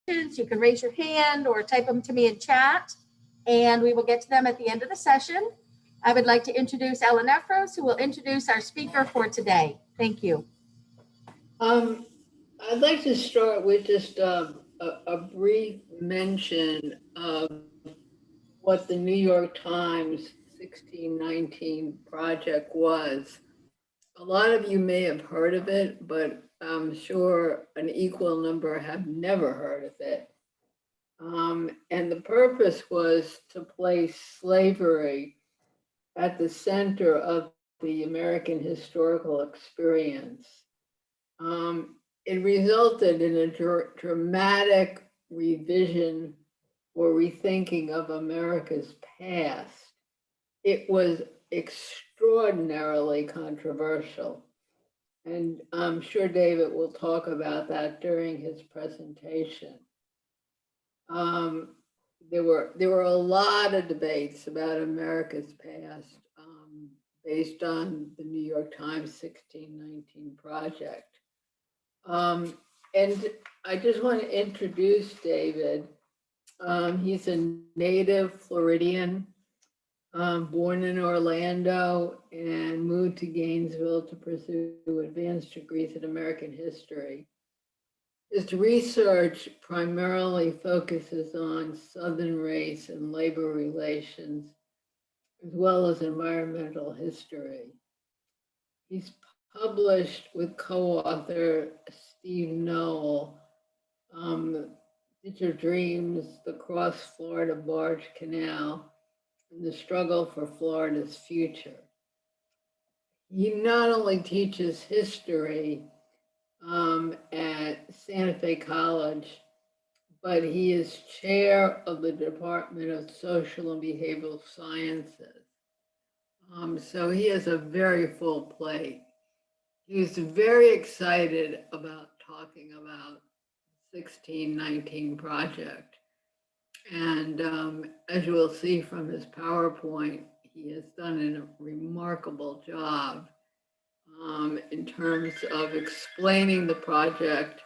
You can raise your hand or type them to me in chat, and we will get to them at the end of the session. I would like to introduce Ellen Efros, who will introduce our speaker for today. Thank you. I'd like to start with just a brief mention of what the New York Times 1619 project was. A lot of you may have heard of it, but I'm sure an equal number have never heard of it. And the purpose was to place slavery at the center of the American historical experience. It resulted in a dramatic revision or rethinking of America's past. It was extraordinarily controversial. And I'm sure David will talk about that during his presentation. There were a lot of debates about America's past based on the New York Times 1619 project. And I just want to introduce David. He's a native Floridian, born in Orlando and moved to Gainesville to pursue advanced degrees in American history. His research primarily focuses on Southern race and labor relations, as well as environmental history. He's published with co-author Steve Noel, Future Dreams, The Cross-Florida Barge Canal, and the Struggle for Florida's Future. He not only teaches history at Santa Fe College, but he is chair of the Department of Social and Behavioral Sciences. So he has a very full plate. He was very excited about talking about the 1619 project. And as you will see from his PowerPoint, he has done a remarkable job in terms of explaining the project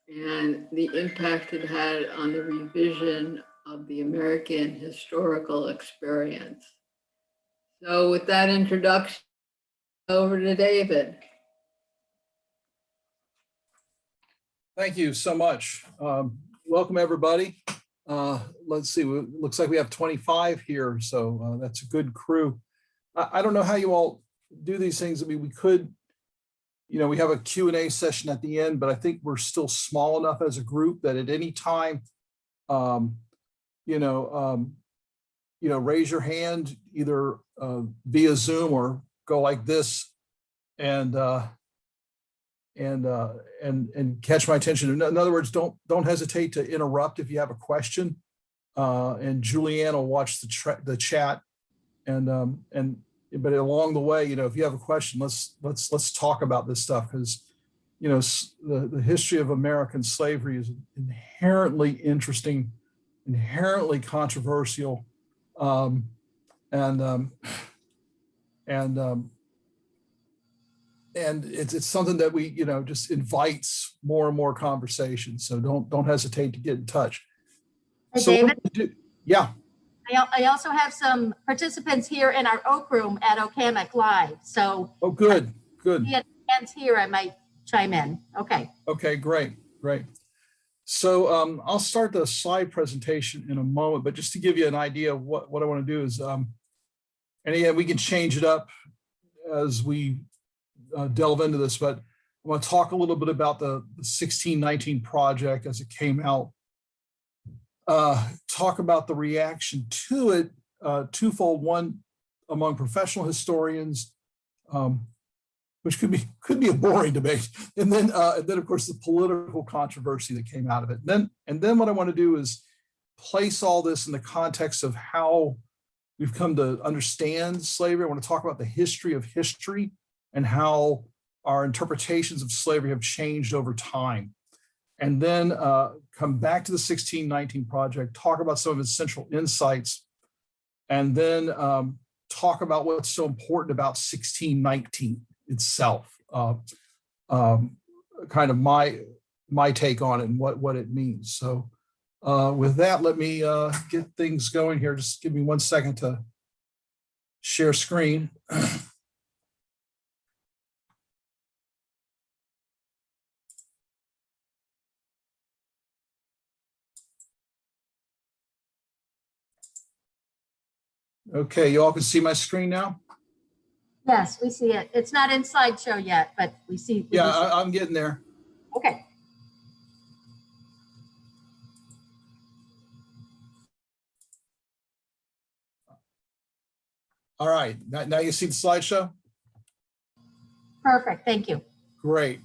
and the impact it had on the revision of the American historical experience. So with that introduction, over to David. Thank you so much. Welcome, everybody. Let's see, it looks like we have 25 here, so that's a good crew. I don't know how you all do these things. I mean, we could, we have a Q&A session at the end, but I think we're still small enough as a group that at any time, raise your hand either via Zoom or go like this and catch my attention. In other words, don't hesitate to interrupt if you have a question. And Julianne will watch the chat. But along the way, if you have a question, let's talk about this stuff, because the history of American slavery is inherently interesting, inherently controversial, and it's something that we just invites more and more conversations. So don't hesitate to get in touch. Hey, so David? Yeah. I also have some participants here in our Oak Room at OCAMIC Live. So good. If you have hands here, I might chime in. Okay. Okay, great. So I'll start the slide presentation in a moment, but just to give you an idea of what I want to do is, and again, we can change it up as we delve into this, but I want to talk a little bit about the 1619 project as it came out. Talk about the reaction to it, twofold: one among professional historians, which could be a boring debate, and then of course the political controversy that came out of it. And then what I want to do is place all this in the context of how we've come to understand slavery. I want to talk about the history of history and how our interpretations of slavery have changed over time. And then come back to the 1619 project, talk about some of its central insights, and then talk about what's so important about 1619 itself. Kind of my my take on it and what it means. So with that, let me get things going here. Just give me 1 second to share screen. Okay, you all can see my screen now? Yes, we see it. It's not in slideshow yet, but we see. Yeah, I'm getting there. Okay. All right, now you see the slideshow? Perfect. Thank you. Great,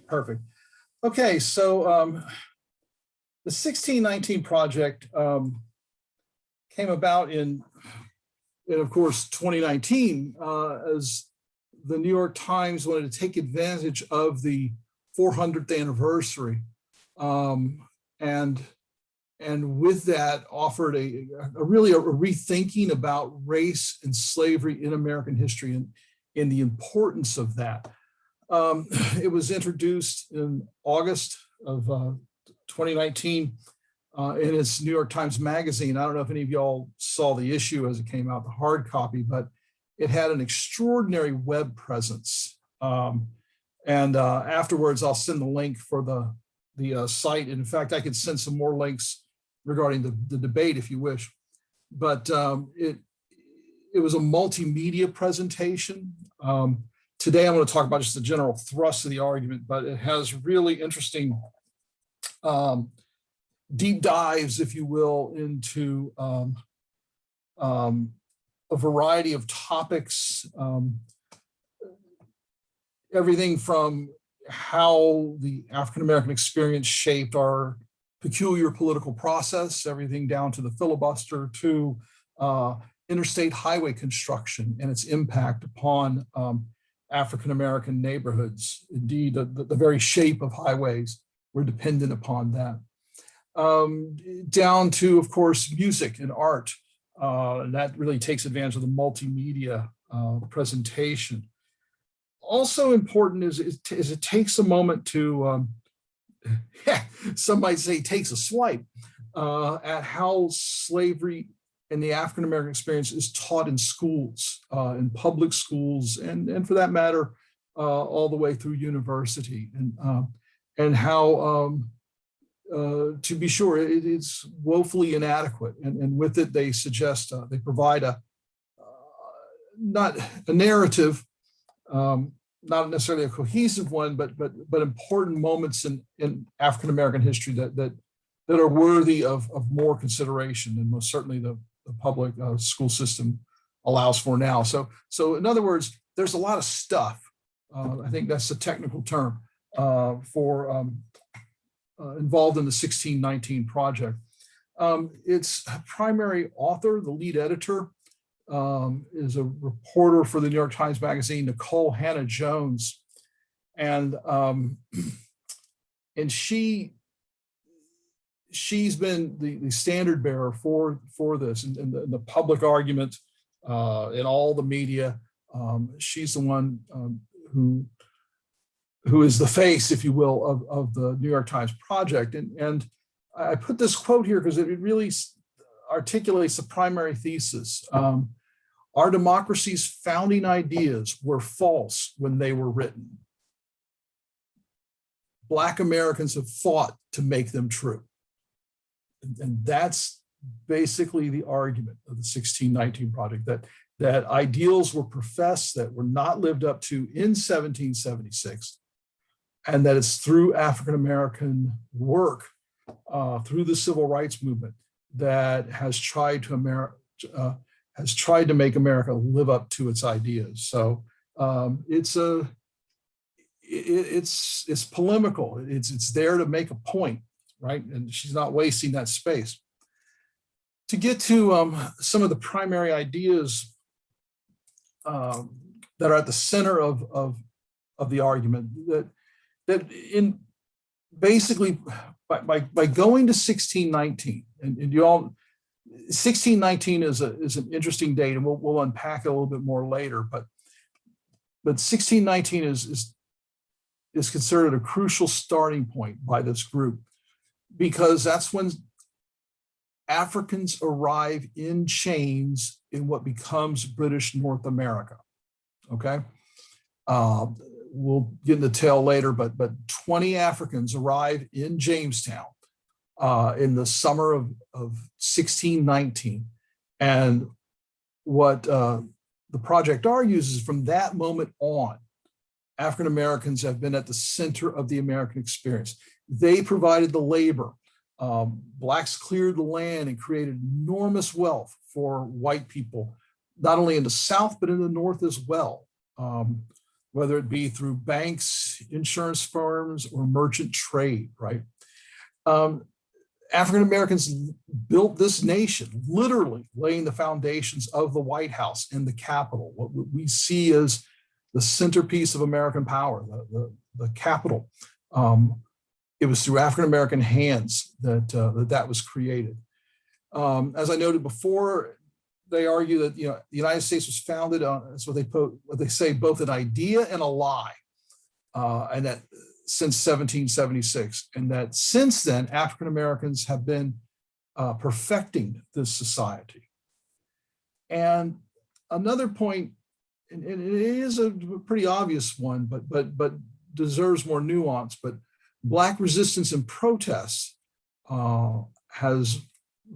perfect. Okay, so the 1619 project came about in of course, 2019, as the New York Times wanted to take advantage of the 400th anniversary, and with that offered a really a rethinking about race and slavery in American history and the importance of that. It was introduced in August of 2019 in its New York Times Magazine. I don't know if any of y'all saw the issue as it came out, the hard copy, but it had an extraordinary web presence. Afterwards, I'll send the link for the site. In fact, I could send some more links regarding the debate if you wish. But it was a multimedia presentation. Today, I'm going to talk about just the general thrust of the argument, but it has really interesting deep dives, if you will, into a variety of topics, everything from how the African-American experience shaped our peculiar political process, everything down to the filibuster, to interstate highway construction and its impact upon African-American neighborhoods. Indeed, the very shape of highways were dependent upon that. Down to, of course, music and art. And that really takes advantage of the multimedia presentation. Also important is it takes a moment to, some might say takes a swipe at how slavery and the African-American experience is taught in schools, in public schools, and for that matter, all the way through university, and how to be sure, it's woefully inadequate. And with it, they suggest, they provide not a narrative, not necessarily a cohesive one, but important moments in African-American history that are worthy of more consideration, and most certainly the public school system allows for now. So in other words, there's a lot of stuff. I think that's the technical term for involved in the 1619 project. Its primary author, the lead editor, is a reporter for the New York Times Magazine, Nicole Hanna Jones, and she's been the standard bearer for this and the public argument in all the media. She's the one who is the face, if you will, of the New York Times project. And I put this quote here because it really articulates the primary thesis. Our democracy's founding ideas were false when they were written. Black Americans have fought to make them true. And that's basically the argument of the 1619 project, that ideals were professed that were not lived up to in 1776, and that it's through African-American work, through the civil rights movement, that has tried to make America live up to its ideas. So it's polemical. It's there to make a point, right? And she's not wasting that space. To get to some of the primary ideas that are at the center of the argument, that in basically by going to 1619, and you all, 1619 is an interesting date, and we'll unpack it a little bit more later. But 1619 is is considered a crucial starting point by this group, because that's when Africans arrive in chains in what becomes British North America. Okay, we'll get into detail later, but 20 Africans arrive in Jamestown in the summer of 1619, and what the project argues is from that moment on, African Americans have been at the center of the American experience. They provided the labor. Blacks cleared the land and created enormous wealth for white people, not only in the South, but in the North as well, whether it be through banks, insurance firms, or merchant trade, right? African Americans built this nation, literally laying the foundations of the White House and the Capitol, what we see as the centerpiece of American power, the Capitol. It was through African American hands that that was created. As I noted before, they argue that the United States was founded on, that's what they say, both an idea and a lie, and that since 1776, and that since then African Americans have been perfecting this society. And another point, and it is a pretty obvious one, but deserves more nuance, but Black resistance and protests has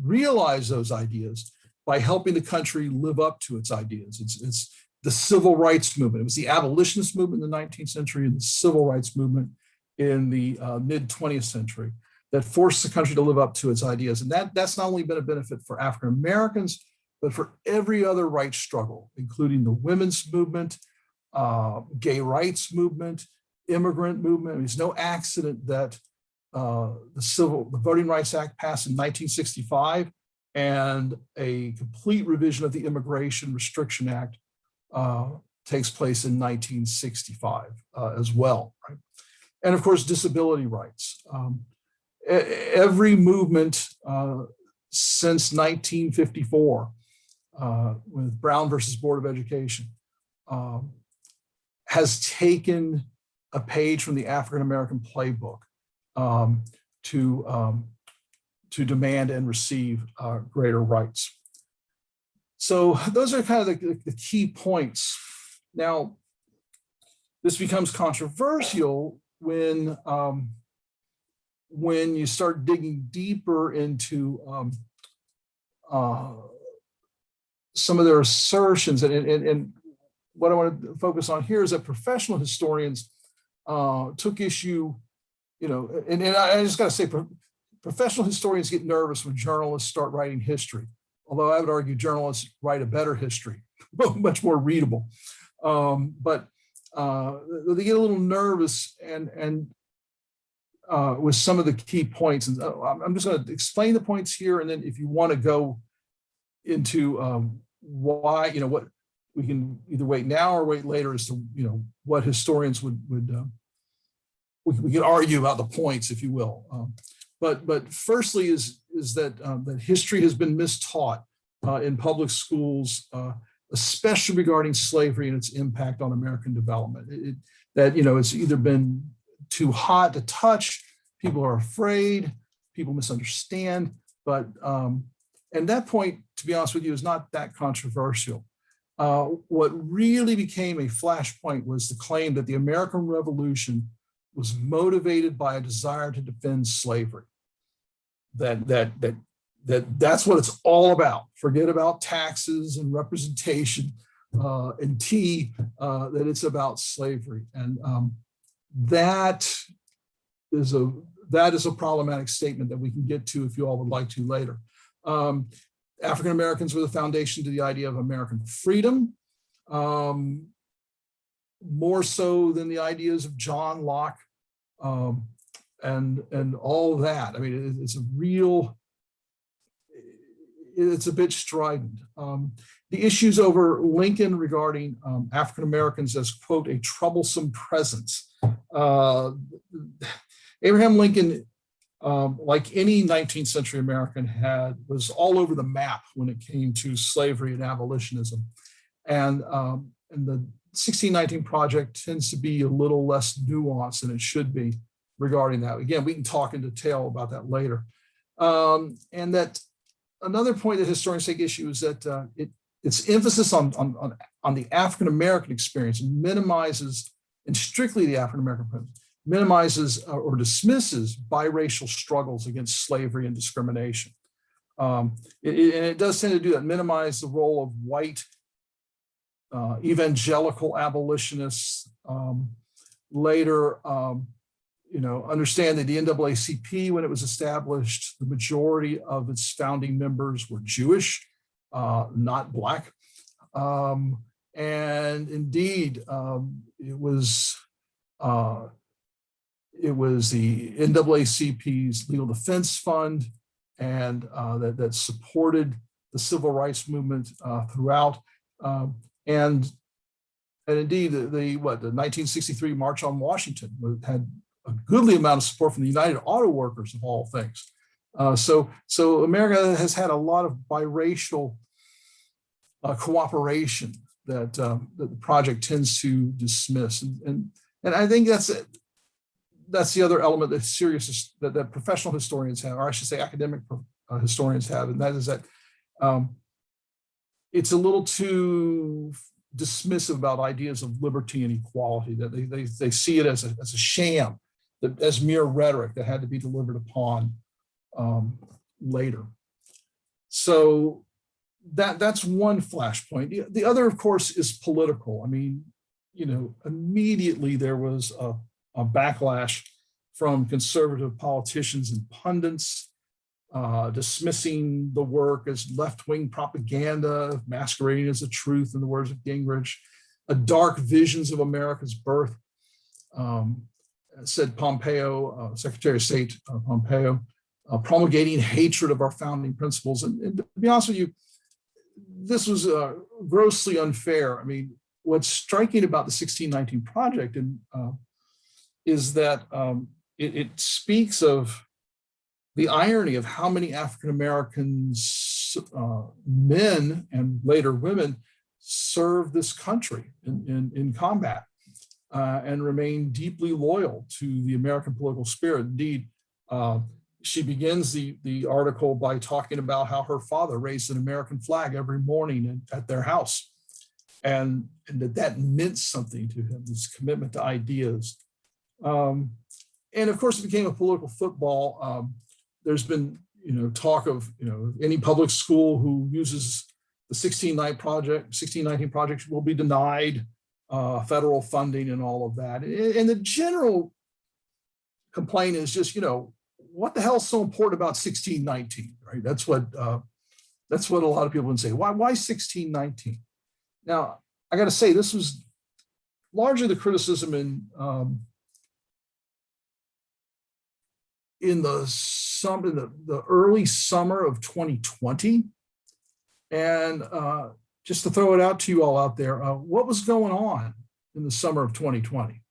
realized those ideas by helping the country live up to its ideas. It's the civil rights movement. It was the abolitionist movement in the 19th century and the civil rights movement in the mid 20th century that forced the country to live up to its ideas. And that's not only been a benefit for African Americans, but for every other rights struggle, including the women's movement, gay rights movement, immigrant movement. I mean, it's no accident that the Voting Rights Act passed in 1965 and a complete revision of the Immigration Restriction Act takes place in 1965 as well, right? And of course, disability rights. Every movement since 1954 with Brown versus Board of Education has taken a page from the African American playbook to demand and receive greater rights. So those are kind of the key points. Now, this becomes controversial when you start digging deeper into some of their assertions. And what I want to focus on here is that professional historians took issue, and I just got to say, professional historians get nervous when journalists start writing history. Although I would argue journalists write a better history, much more readable. But they get a little nervous and with some of the key points. And I'm just going to explain the points here, and then if you want to go into why, what we can either wait now or wait later as to what historians would we could argue about the points, if you will. But firstly is that that history has been mistaught in public schools, especially regarding slavery and its impact on American development. It's either been too hot to touch, people are afraid, people misunderstand, but and that point, to be honest with you, is not that controversial. What really became a flashpoint was the claim that the American Revolution was motivated by a desire to defend slavery. That's what it's all about. Forget about taxes and representation and tea, that it's about slavery. And that is a problematic statement that we can get to if you all would like to later. African Americans were the foundation to the idea of American freedom, more so than the ideas of John Locke and all of that. I mean, it's a bit strident. The issues over Lincoln regarding African Americans as, quote, a troublesome presence. Abraham Lincoln, like any 19th century American, was all over the map when it came to slavery and abolitionism. And the 1619 project tends to be a little less nuanced than it should be regarding that. Again, we can talk in detail about that later. And that another point that historians take issue is that its emphasis on the African-American experience minimizes, and strictly the African-American, minimizes or dismisses biracial struggles against slavery and discrimination. And it does tend to do that, minimize the role of white evangelical abolitionists. Later, understand that the NAACP, when it was established, the majority of its founding members were Jewish, not Black. And indeed, it was the NAACP's Legal Defense Fund and that supported the civil rights movement throughout. And indeed, the 1963 March on Washington had a goodly amount of support from the United Auto Workers, of all things. So America has had a lot of biracial cooperation that the project tends to dismiss, and I think that's the other element that's serious that professional historians have, or I should say academic historians have, and that is that it's a little too dismissive about ideas of liberty and equality, that they see it as a sham, as mere rhetoric that had to be delivered upon later. So that's one flashpoint. The other, of course, is political. I mean, immediately there was a backlash from conservative politicians and pundits, dismissing the work as left-wing propaganda, masquerading as the truth, in the words of Gingrich, dark visions of America's birth, said Pompeo, Secretary of State Pompeo, promulgating hatred of our founding principles. And to be honest with you, this was grossly unfair. I mean, what's striking about the 1619 project is that it speaks of the irony of how many African Americans, men and later women, served this country in combat and remain deeply loyal to the American political spirit. Indeed, she begins the article by talking about how her father raised an American flag every morning at their house, and that meant something to him, this commitment to ideas. And of course, it became a political football. There's been, talk of, any public school who uses the 1619 project will be denied federal funding and all of that. And the general complaint is just, what the hell is so important about 1619, right? That's what a lot of people would say. Why 1619? Now, I got to say, this was largely the criticism in the early summer of 2020. And just to throw it out to you all out there, what was going on in the summer of 2020?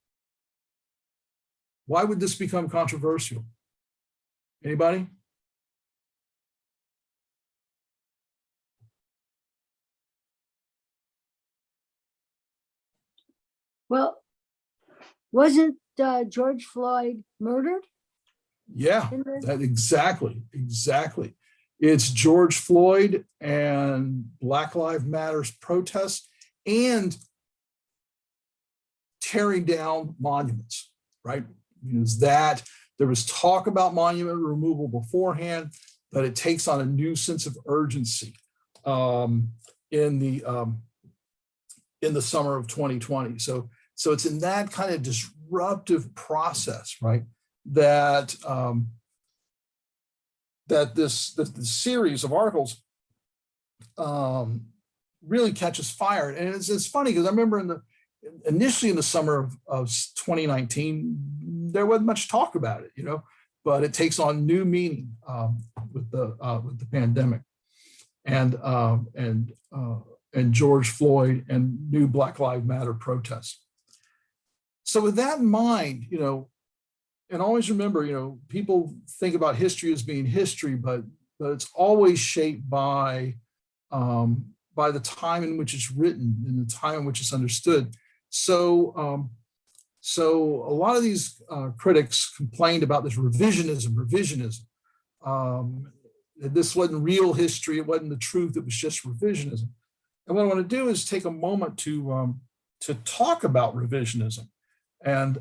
Why would this become controversial? Anybody? Well, wasn't George Floyd murdered? Yeah, exactly. It's George Floyd and Black Lives Matter's protests and tearing down monuments, right? Because there was talk about monument removal beforehand, but it takes on a new sense of urgency in the summer of 2020. So it's in that kind of disruptive process, right, that the series of articles really catches fire. And it's funny because I remember initially in the summer of 2019, there wasn't much talk about it, but it takes on new meaning with the pandemic and George Floyd and new Black Lives Matter protests. So with that in mind, and always remember, people think about history as being history, but it's always shaped by by the time in which it's written and the time in which it's understood. So, so a lot of these critics complained about this revisionism. This wasn't real history. It wasn't the truth. It was just revisionism. And what I want to do is take a moment to talk about revisionism and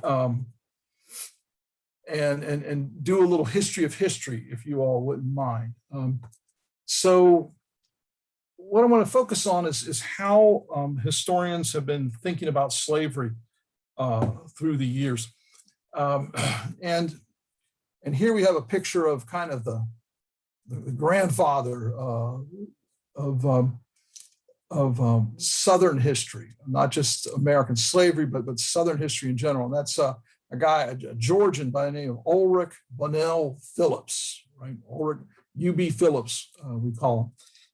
do a little history of history, if you all wouldn't mind. So what I want to focus on is how historians have been thinking about slavery through the years. And here we have a picture of kind of the grandfather of Southern history, not just American slavery, but Southern history in general. And that's a Georgian by the name of Ulrich Bonnell Phillips, right? Ulrich U.B. Phillips, we call him.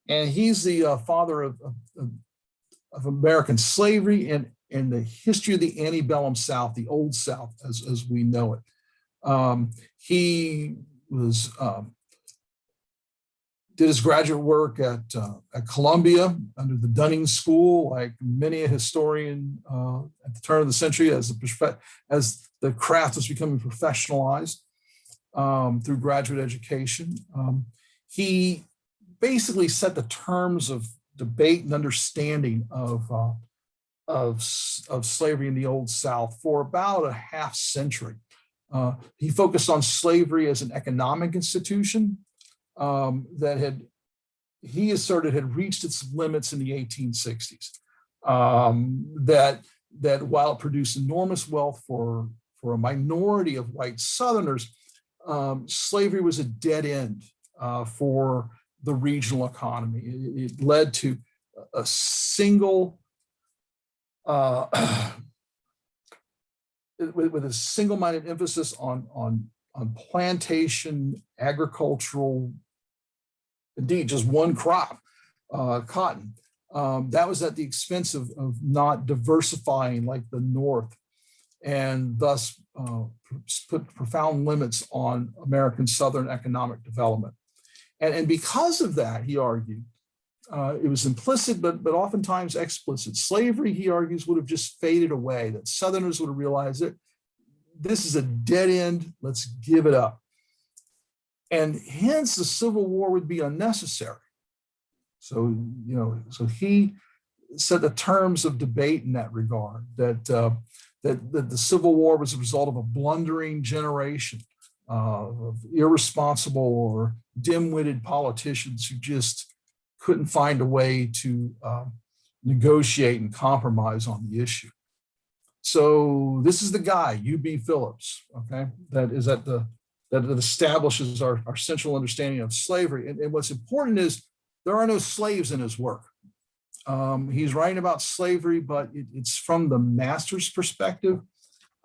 And he's the father of American slavery and the history of the antebellum South, the Old South, as we know it. He was did his graduate work at Columbia under the Dunning School, like many a historian at the turn of the century, as the craft was becoming professionalized through graduate education. He basically set the terms of debate and understanding of slavery in the Old South for about a half century. He focused on slavery as an economic institution that he asserted had reached its limits in the 1860s. That while it produced enormous wealth for a minority of white Southerners, slavery was a dead end for the regional economy. It led to a single with a single-minded emphasis on plantation, agricultural, indeed just one crop, cotton. That was at the expense of not diversifying like the North, and thus put profound limits on American Southern economic development. And because of that, he argued, it was implicit, but oftentimes explicit. Slavery, he argues, would have just faded away, that Southerners would have realized that this is a dead end, let's give it up. And hence the Civil War would be unnecessary. So, so he set the terms of debate in that regard, that the Civil War was a result of a blundering generation of irresponsible or dim-witted politicians who just couldn't find a way to negotiate and compromise on the issue. So this is the guy, U.B. Phillips, okay, that establishes our central understanding of slavery. And what's important is there are no slaves in his work. He's writing about slavery, but it's from the master's perspective,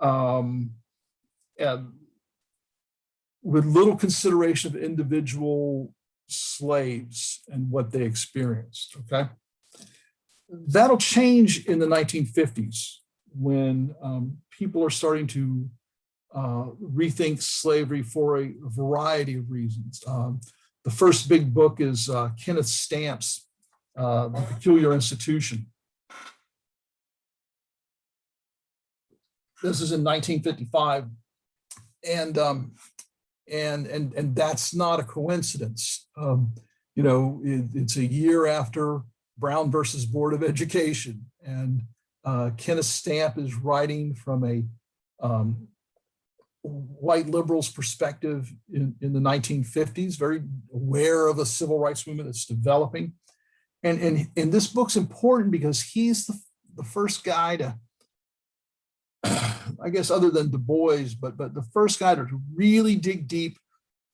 and with little consideration of individual slaves and what they experienced, okay? That'll change in the 1950s when people are starting to rethink slavery for a variety of reasons. The first big book is Kenneth Stamp's The Peculiar Institution. This is in 1955, and that's not a coincidence. It's a year after Brown versus Board of Education, and Kenneth Stamp is writing from a white liberals' perspective in the 1950s, very aware of a civil rights movement that's developing. And this book's important because he's the first guy to, I guess other than Du Bois, but the first guy to really dig deep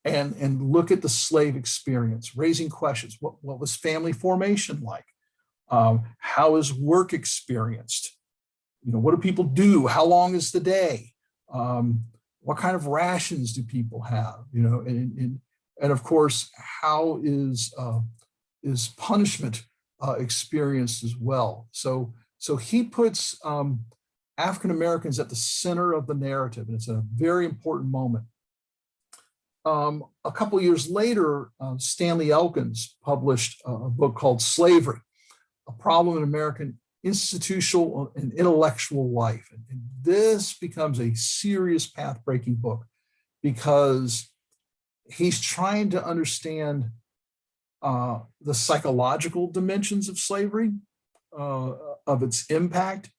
and look at the slave experience, raising questions. What was family formation like? How is work experienced? What do people do? How long is the day? What kind of rations do people have? And of course, how is punishment experienced as well? So he puts African Americans at the center of the narrative, and it's a very important moment. A couple of years later, Stanley Elkins published a book called Slavery, a problem in American institutional and intellectual life. And this becomes a serious path-breaking book because he's trying to understand the psychological dimensions of slavery, of its impact.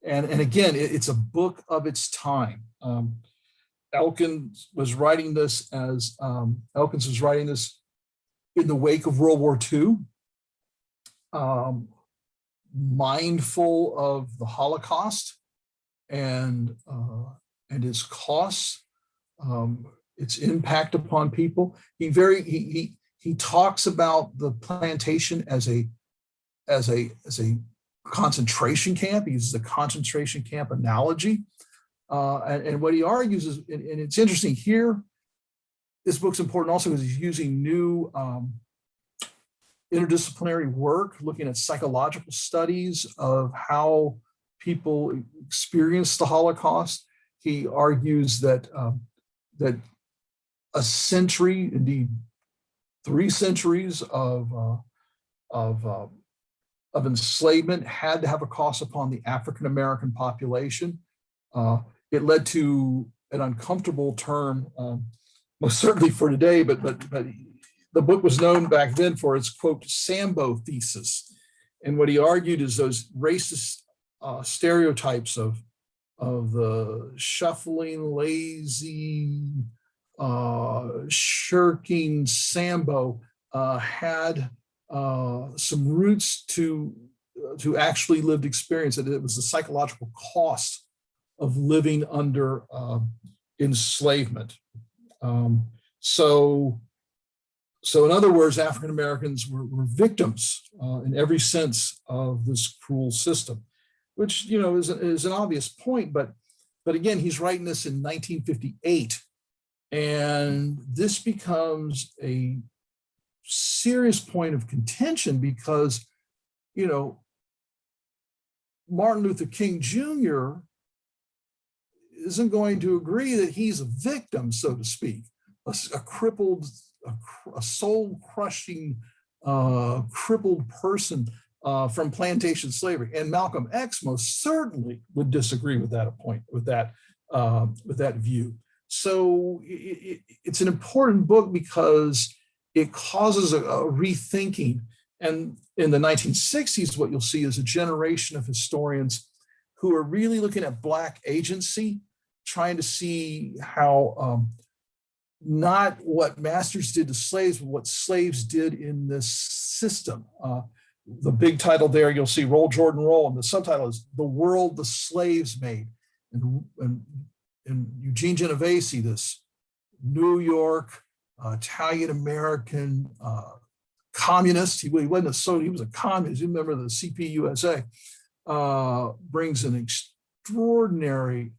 And again, it's a book of its time. Elkins was writing this in the wake of World War II, mindful of the Holocaust and its costs, its impact upon people. He talks about the plantation as a concentration camp. He uses a concentration camp analogy. And what he argues is, and it's interesting here, this book's important also because he's using new interdisciplinary work, looking at psychological studies of how people experience the Holocaust. He argues that that a century, indeed 3 centuries of enslavement had to have a cost upon the African-American population. It led to an uncomfortable term, most certainly for today, but the book was known back then for its, quote, Sambo thesis. And what he argued is those racist stereotypes of the shuffling, lazy, shirking Sambo had some roots to actually lived experience, and it was the psychological cost of living under enslavement. So in other words, African Americans were victims in every sense of this cruel system, which is an obvious point. But again, he's writing this in 1958, and this becomes a serious point of contention because Martin Luther King Jr. isn't going to agree that he's a victim, so to speak, a crippled, a soul-crushing, crippled person from plantation slavery. And Malcolm X most certainly would disagree with that point, with that view. So it's an important book because it causes a rethinking. And in the 1960s, what you'll see is a generation of historians who are really looking at Black agency, trying to see how not what masters did to slaves, but what slaves did in this system. The big title there, you'll see Roll Jordan Roll, and the subtitle is The World the Slaves Made. And Eugene Genovese, this New York Italian-American communist, he wasn't a he was a communist, he was a member of the CPUSA, brings an extraordinary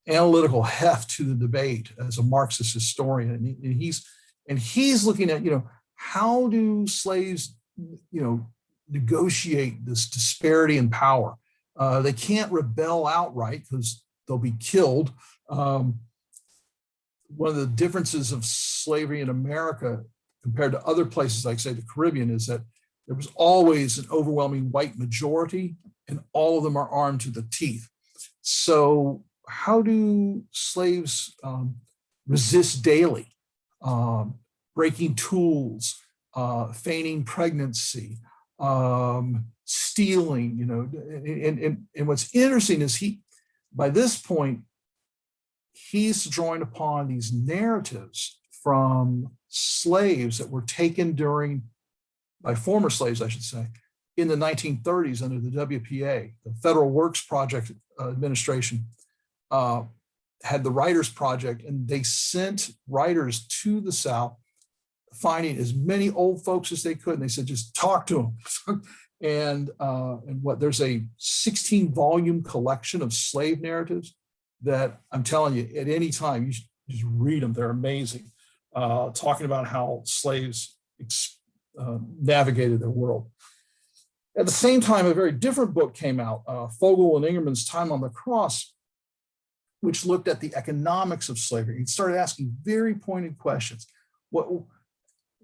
analytical heft to the debate as a Marxist historian. And he's looking at, how do slaves, negotiate this disparity in power? They can't rebel outright because they'll be killed. One of the differences of slavery in America compared to other places, like say the Caribbean, is that there was always an overwhelming white majority and all of them are armed to the teeth. So how do slaves resist daily? Breaking tools, feigning pregnancy, stealing, and what's interesting is by this point, he's drawing upon these narratives from slaves that were taken by former slaves, I should say, in the 1930s under the WPA. The Federal Works Project Administration had the Writers Project, and they sent writers to the South, finding as many old folks as they could, and they said, just talk to them. and there's a 16-volume collection of slave narratives that I'm telling you, at any time, you should just read them. They're amazing, talking about how slaves navigated their world. At the same time, a very different book came out, Fogel and Ingerman's Time on the Cross, which looked at the economics of slavery. He started asking very pointed questions.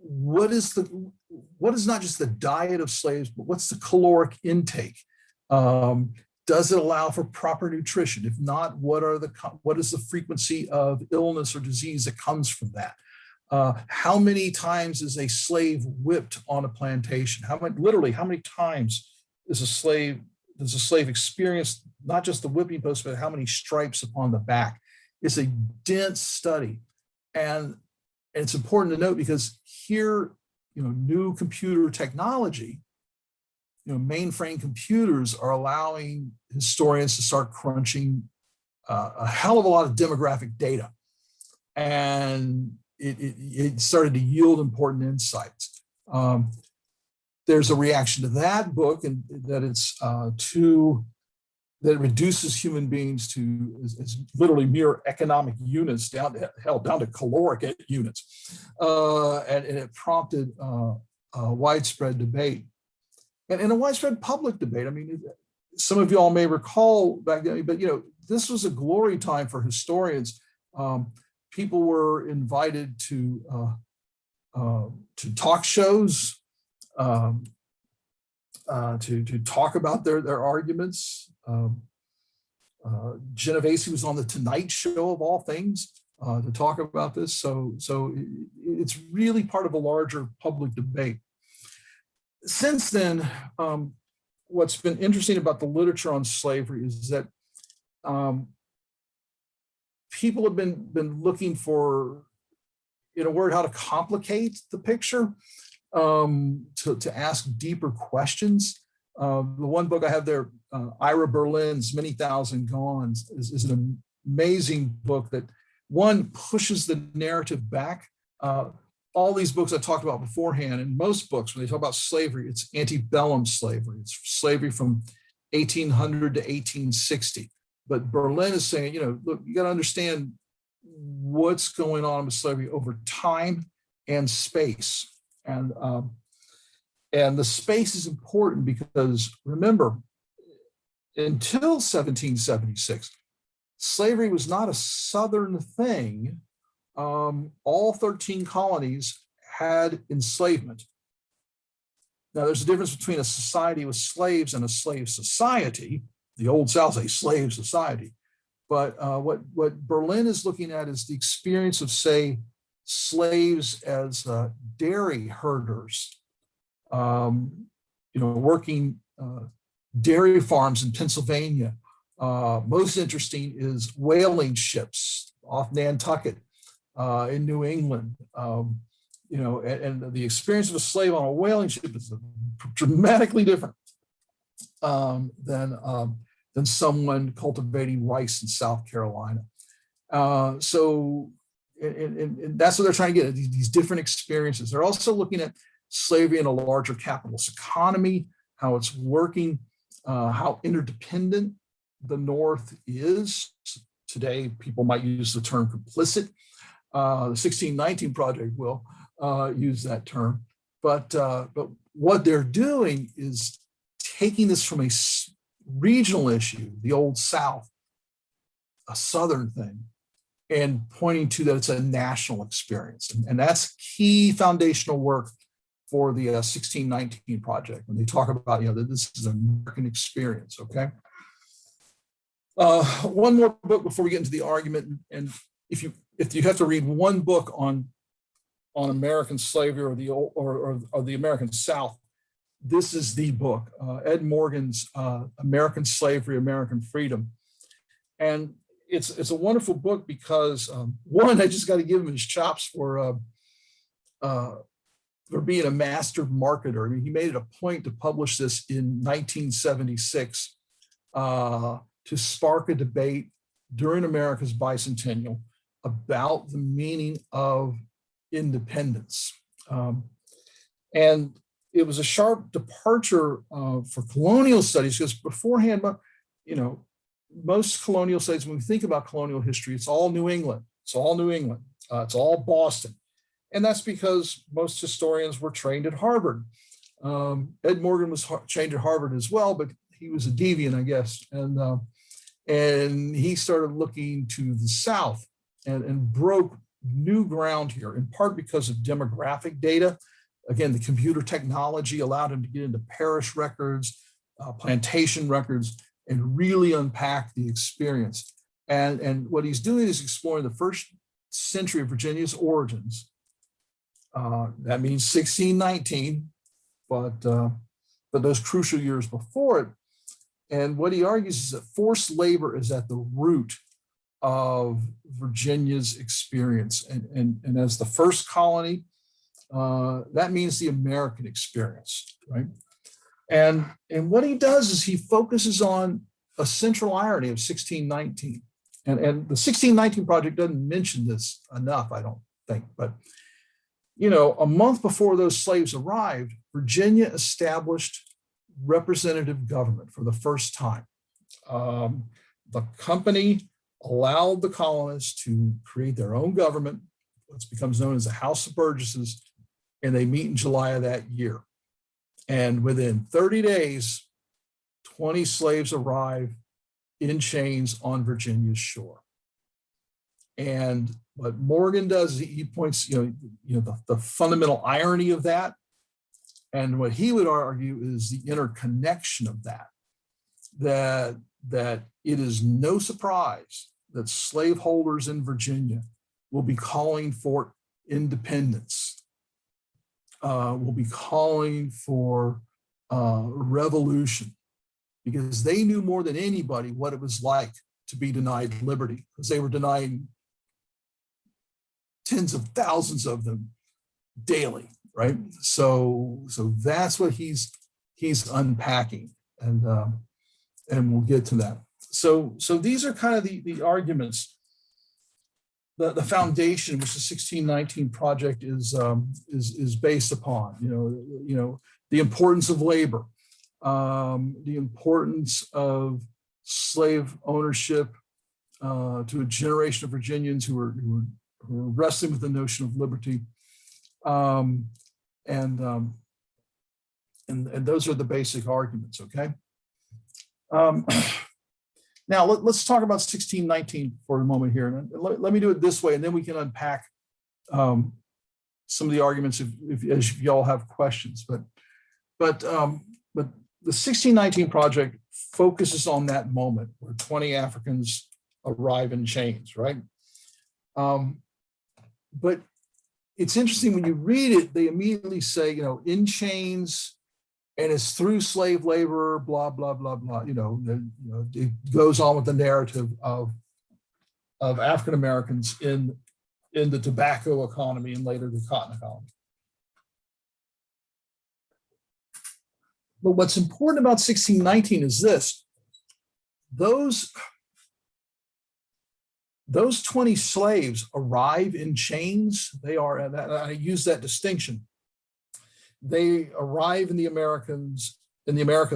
what is not just the diet of slaves, but what's the caloric intake? Does it allow for proper nutrition? If not, what is the frequency of illness or disease that comes from that? How many times is a slave whipped on a plantation? How many times does a slave experience not just the whipping post, but how many stripes upon the back? It's a dense study. And it's important to note because here, new computer technology, mainframe computers are allowing historians to start crunching a hell of a lot of demographic data. And it started to yield important insights. There's a reaction to that book, and that that it reduces human beings to as literally mere economic units down to caloric units, and it prompted a widespread debate and a widespread public debate. I mean, some of you all may recall back then, but this was a glory time for historians. People were invited to talk shows, to talk about their arguments. Genovese was on the Tonight Show of all things to talk about this. So it's really part of a larger public debate. Since then, what's been interesting about the literature on slavery is that people have been looking for, in a word, how to complicate the picture, to ask deeper questions. The one book I have there, Ira Berlin's Many Thousand Gone, is an amazing book that, one, pushes the narrative back. All these books I talked about beforehand, and most books, when they talk about slavery, it's antebellum slavery. It's slavery from 1800 to 1860. But Berlin is saying, look, you got to understand what's going on with slavery over time and space. And the space is important because, remember, until 1776, slavery was not a Southern thing. All 13 colonies had enslavement. Now, there's a difference between a society with slaves and a slave society. The Old South, a slave society. But what Berlin is looking at is the experience of, say, slaves as dairy herders, working dairy farms in Pennsylvania. Most interesting is whaling ships off Nantucket in New England. And the experience of a slave on a whaling ship is dramatically different than someone cultivating rice in South Carolina. So that's what they're trying to get at, these different experiences. They're also looking at slavery in a larger capitalist economy, how it's working, how interdependent the North is. Today, people might use the term complicit. The 1619 Project will use that term. But what they're doing is taking this from a regional issue, the Old South, a Southern thing, and pointing to that it's a national experience. And that's key foundational work for the 1619 Project, when they talk about, that this is an American experience, okay? One more book before we get into the argument, and if you have to read one book on American slavery or the American South, this is the book, Ed Morgan's American Slavery, American Freedom. And it's a wonderful book because, one, I just got to give him his chops for being a master marketer. I mean, he made it a point to publish this in 1976 to spark a debate during America's bicentennial about the meaning of independence. And it was a sharp departure for colonial studies, because beforehand, most colonial studies, when we think about colonial history, it's all New England. It's all New England. It's all Boston. And that's because most historians were trained at Harvard. Ed Morgan was trained at Harvard as well, but he was a deviant, I guess. And he started looking to the South and broke new ground here, in part because of demographic data. Again, the computer technology allowed him to get into parish records, plantation records, and really unpack the experience. And what he's doing is exploring the first century of Virginia's origins. That means 1619, but those crucial years before it. And what he argues is that forced labor is at the root of Virginia's experience. And as the first colony, that means the American experience, right? And what he does is he focuses on a central irony of 1619. And the 1619 project doesn't mention this enough, I don't think, but you know, a month before those slaves arrived, Virginia established representative government for the first time. The company allowed the colonists to create their own government, what becomes known as the House of Burgesses, and they meet in July of that year. And within 30 days, 20 slaves arrive in chains on Virginia's shore. And what Morgan does, he points, the fundamental irony of that. And what he would argue is the interconnection of that it is no surprise that slaveholders in Virginia will be calling for independence, will be calling for revolution, because they knew more than anybody what it was like to be denied liberty, because they were denying tens of thousands of them daily, right? So that's what he's unpacking, and we'll get to that. So these are kind of the arguments, the foundation which the 1619 project is based upon. The importance of labor, the importance of slave ownership to a generation of Virginians who were wrestling with the notion of liberty, and those are the basic arguments. Okay. Now let's talk about 1619 for a moment here. And let me do it this way, and then we can unpack some of the arguments if y'all have questions. But the 1619 project focuses on that moment where 20 Africans arrive in chains, right? But it's interesting when you read it, they immediately say, in chains, and it's through slave labor, blah, blah, blah, blah. It goes on with the narrative of African-Americans in the tobacco economy and later the cotton economy. But what's important about 1619 is this: those 20 slaves arrive in chains. They are, and I use that distinction. They arrive in the Americas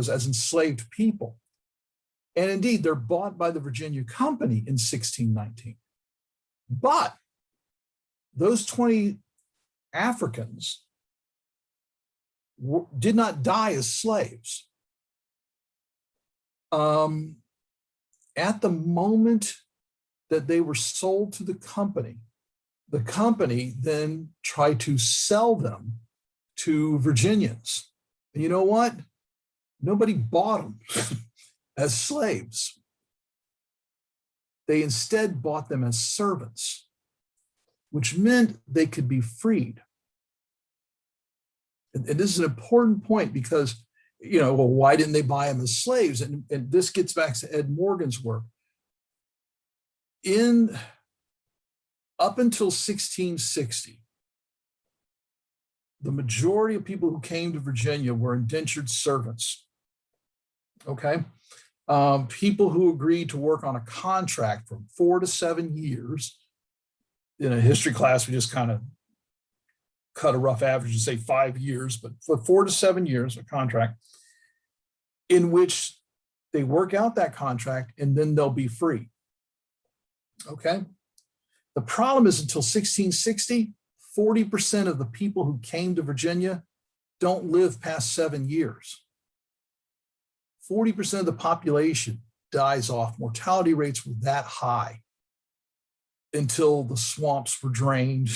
as enslaved people. And indeed, they're bought by the Virginia Company in 1619. But those 20 Africans did not die as slaves. At the moment that they were sold to the company then tried to sell them to Virginians. And you know what? Nobody bought them as slaves. They instead bought them as servants, which meant they could be freed. And this is an important point because, why didn't they buy them as slaves? And this gets back to Ed Morgan's work. Up until 1660, the majority of people who came to Virginia were indentured servants. Okay. People who agreed to work on a contract from 4 to 7 years. In a history class, we just kind of cut a rough average and say 5 years, but for 4 to 7 years, a contract in which they work out that contract and then they'll be free. Okay. The problem is until 1660, 40% of the people who came to Virginia don't live past 7 years. 40% of the population dies off. Mortality rates were that high. until the swamps were drained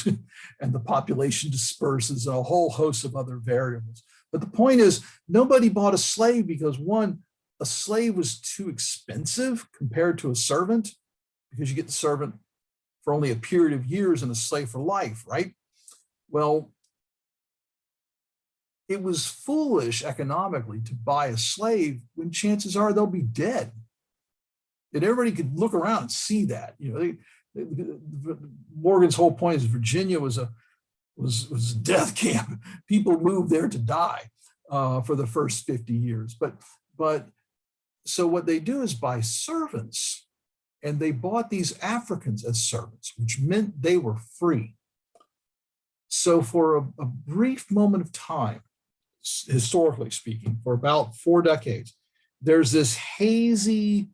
and the population disperses, and a whole host of other variables. But the point is, nobody bought a slave because, one, a slave was too expensive compared to a servant, because you get the servant for only a period of years and a slave for life, right? Well, it was foolish economically to buy a slave when chances are they'll be dead. And everybody could look around and see that. Morgan's whole point is Virginia was a death camp. People moved there to die for the first 50 years. But so what they do is buy servants, and they bought these Africans as servants, which meant they were free. So for a brief moment of time, historically speaking, for about 4 decades, there's this hazy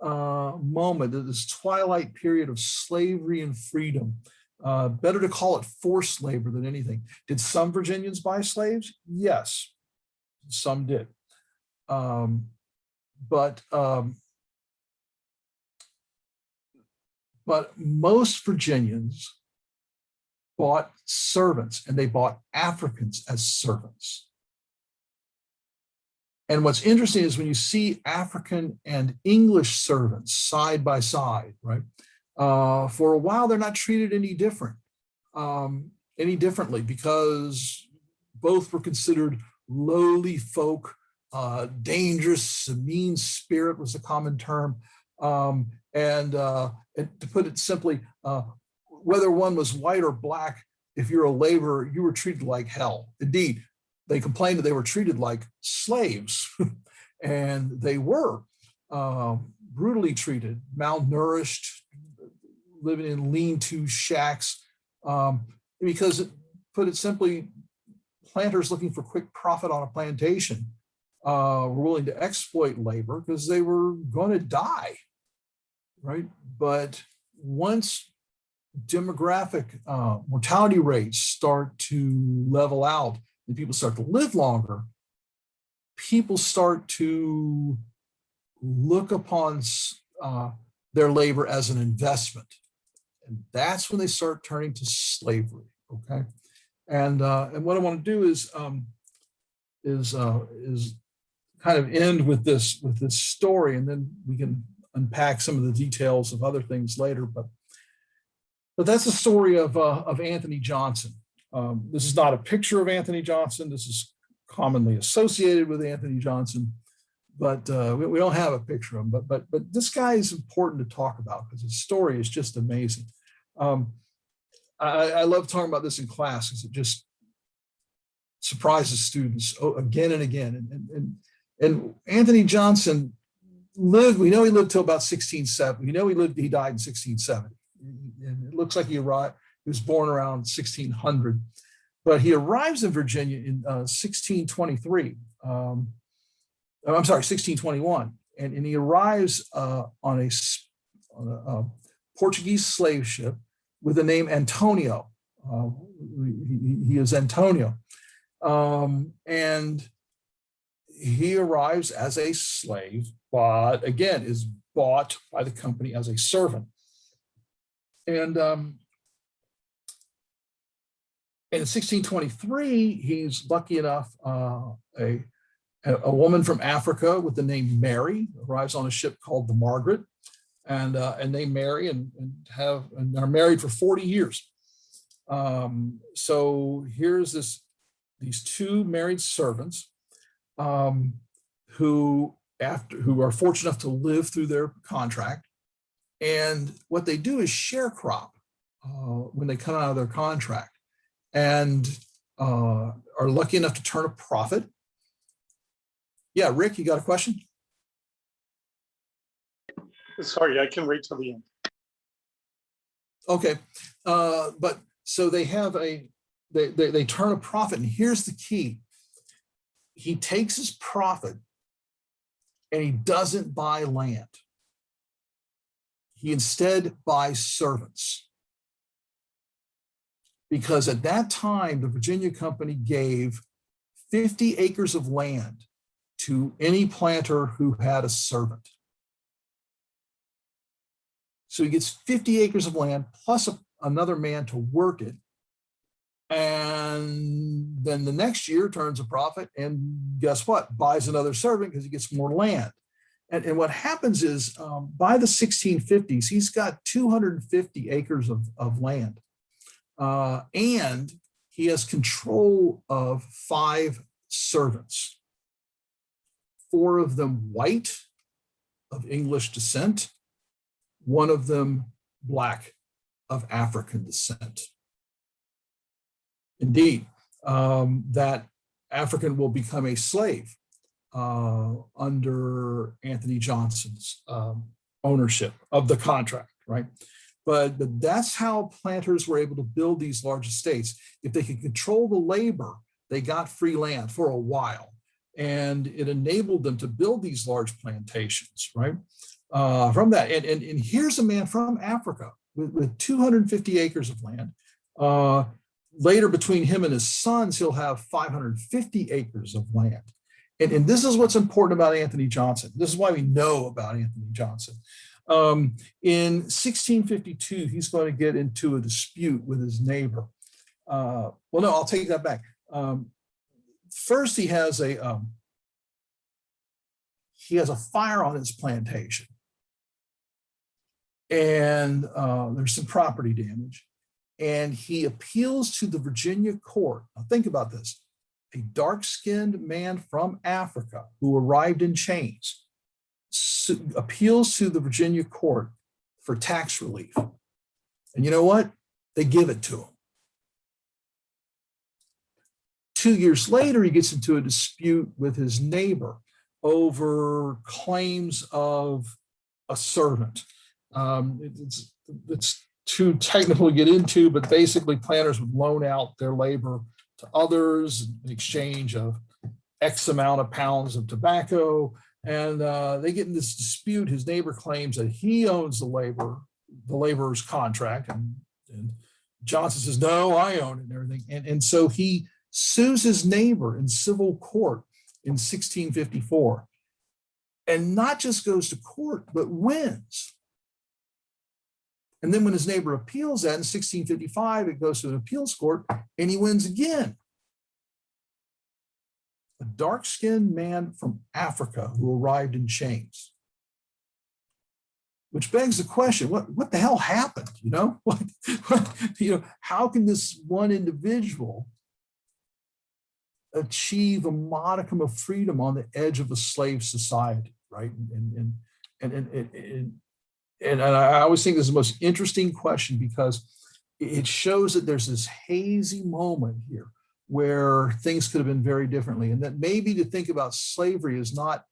moment, this twilight period of slavery and freedom. Better to call it forced labor than anything. Did some Virginians buy slaves? Yes, some did. But most Virginians bought servants, and they bought Africans as servants. And what's interesting is when you see African and English servants side by side, right? For a while, they're not treated any differently, because both were considered lowly folk, dangerous, mean spirit was a common term. And to put it simply, whether one was white or black, if you're a laborer, you were treated like hell. Indeed, they complained that they were treated like slaves, and they were brutally treated, malnourished, living in lean-to shacks, because, put it simply, planters looking for quick profit on a plantation were willing to exploit labor because they were going to die, right? But once demographic mortality rates start to level out and people start to live longer, people start to look upon their labor as an investment. And that's when they start turning to slavery, okay? And what I want to do is kind of end with this story, and then we can unpack some of the details of other things later. But that's the story of Anthony Johnson. This is not a picture of Anthony Johnson. This is commonly associated with Anthony Johnson, but we don't have a picture of him. But this guy is important to talk about because his story is just amazing. I love talking about this in class because it just surprises students again and again. And Anthony Johnson lived. We know he lived till about 1670. We know he died in 1670. And it looks like he was born around 1600, but he arrives in Virginia in 1623. I'm sorry, 1621, and he arrives on a Portuguese slave ship with the name Antonio. He is Antonio, and he arrives as a slave, but again is bought by the company as a servant. And in 1623, he's lucky enough, a woman from Africa with the name Mary arrives on a ship called the Margaret, and they marry and are married for 40 years. So here's these two married servants who are fortunate enough to live through their contract. And what they do is sharecrop when they come out of their contract, and are lucky enough to turn a profit. Yeah, Rick, you got a question? Sorry, I can wait till the end. Okay, but so they have they turn a profit, and here's the key. He takes his profit and he doesn't buy land. He instead buys servants. Because at that time, the Virginia Company gave 50 acres of land to any planter who had a servant. So he gets 50 acres of land plus another man to work it. And then the next year turns a profit, and guess what? Buys another servant because he gets more land. And what happens is by the 1650s, he's got 250 acres of land. And he has control of 5 servants, 4 of them white of English descent, 1 of them black of African descent. Indeed, that African will become a slave under Anthony Johnson's ownership of the contract, right? But that's how planters were able to build these large estates. If they could control the labor, they got free land for a while. And it enabled them to build these large plantations, right? From that, and here's a man from Africa with 250 acres of land. Later, between him and his sons, he'll have 550 acres of land. And this is what's important about Anthony Johnson. This is why we know about Anthony Johnson. In 1652, he's going to get into a dispute with his neighbor. Well, no, I'll take that back. First, he has a fire on his plantation, and there's some property damage. And he appeals to the Virginia court. Now think about this. A dark-skinned man from Africa who arrived in chains appeals to the Virginia court for tax relief. And you know what? They give it to him. 2 years later, he gets into a dispute with his neighbor over claims of a servant. It's too technical to get into, but basically planters would loan out their labor to others in exchange of X amount of pounds of tobacco. And they get in this dispute. His neighbor claims that he owns the laborer's contract. And Johnson says, no, I own it and everything. And so he sues his neighbor in civil court in 1654. And not just goes to court, but wins. And then when his neighbor appeals that in 1655, it goes to an appeals court and he wins again. A dark-skinned man from Africa who arrived in chains. Which begs the question, what the hell happened? You know, how can this one individual achieve a modicum of freedom on the edge of a slave society, right? And I always think this is the most interesting question because it shows that there's this hazy moment here where things could have been very differently. And that maybe to think about slavery is not,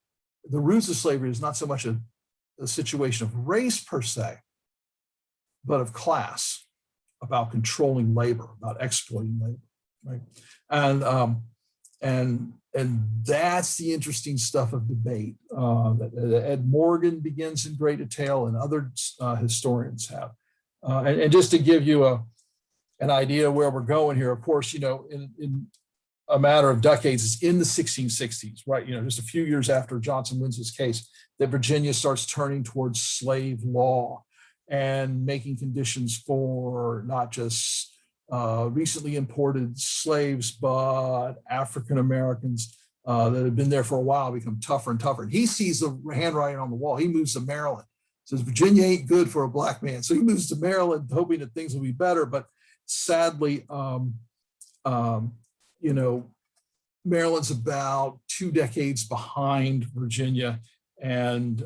the roots of slavery is not so much a situation of race per se, but of class, about controlling labor, about exploiting labor, right? And that's the interesting stuff of debate that Ed Morgan begins in great detail and other historians have. And just to give you an idea where we're going here, of course, in a matter of decades, it's in the 1660s, right? Just a few years after Johnson wins his case, that Virginia starts turning towards slave law and making conditions for not just recently imported slaves, but African Americans that have been there for a while become tougher and tougher. He sees the handwriting on the wall. He moves to Maryland. Says Virginia ain't good for a black man, so he moves to Maryland, hoping that things will be better. But sadly, Maryland's about 2 decades behind Virginia, and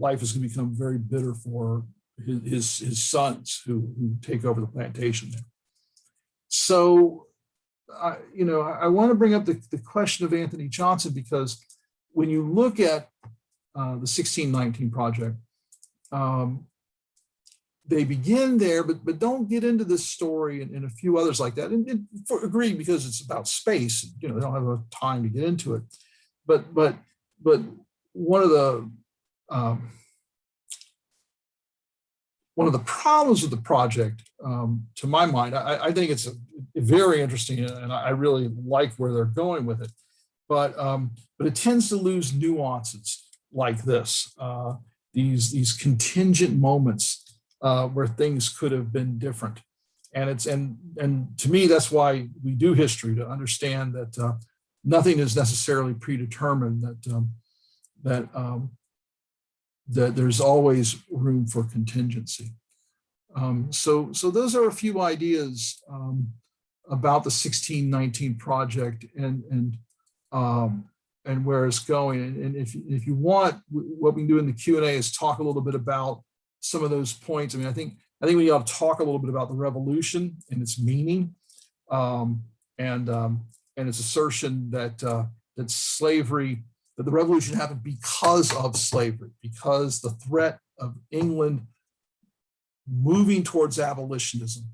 life is going to become very bitter for his sons who take over the plantation there. So, I want to bring up the question of Anthony Johnson, because when you look at the 1619 Project, they begin there, but don't get into this story and a few others like that. And agree, because it's about space. They don't have enough time to get into it. But one of the problems with the project, to my mind, I think it's very interesting, and I really like where they're going with it. But it tends to lose nuances like this. These contingent moments where things could have been different. And and to me, that's why we do history, to understand that nothing is necessarily predetermined, that there's always room for contingency. So those are a few ideas about the 1619 project and where it's going. And if you want, what we can do in the Q&A is talk a little bit about some of those points. I mean, I think we ought to talk a little bit about the revolution and its meaning, and its assertion that that slavery, that the revolution happened because of slavery, because the threat of England moving towards abolitionism,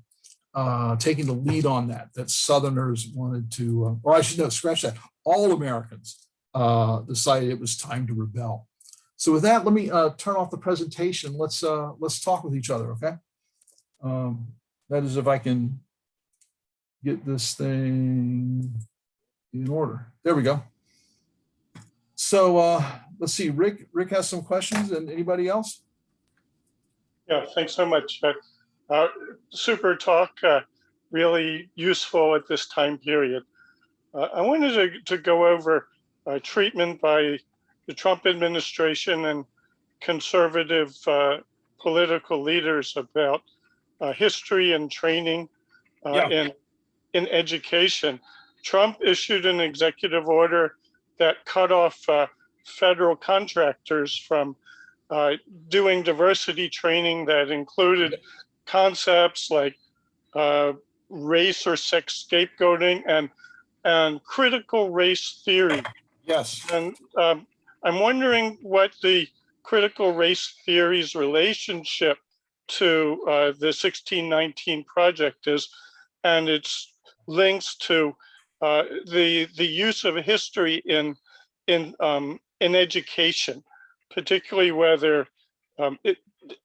taking the lead on that Southerners wanted to, or I should know, scratch that, all Americans decided it was time to rebel. So with that, let me turn off the presentation. Let's talk with each other, okay? That is, if I can get this thing in order. There we go. So let's see, Rick has some questions, and anybody else? Yeah, thanks so much. Super talk, really useful at this time period. I wanted to go over treatment by the Trump administration and conservative political leaders about history and training in education. Trump issued an executive order that cut off federal contractors from doing diversity training that included concepts like race or sex scapegoating and critical race theory. Yes. And I'm wondering what the critical race theory's relationship to the 1619 project is, and its links to the use of history in education, particularly whether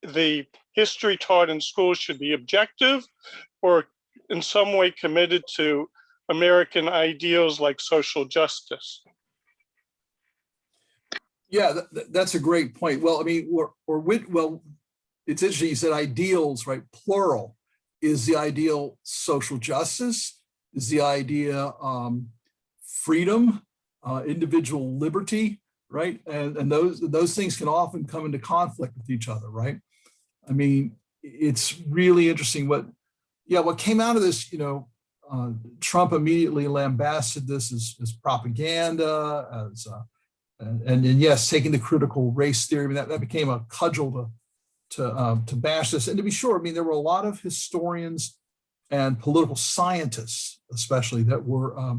the history taught in schools should be objective or in some way committed to American ideals like social justice. Yeah, that's a great point. Well, I mean, well, it's interesting. You said ideals, right? Plural. Is the ideal social justice? Is the idea freedom, individual liberty, right? And those things can often come into conflict with each other, right? I mean, it's really interesting what came out of this. Trump immediately lambasted this as propaganda, and yes, taking the critical race theory. I mean, that became a cudgel to bash this. And to be sure, I mean, there were a lot of historians and political scientists, especially, that were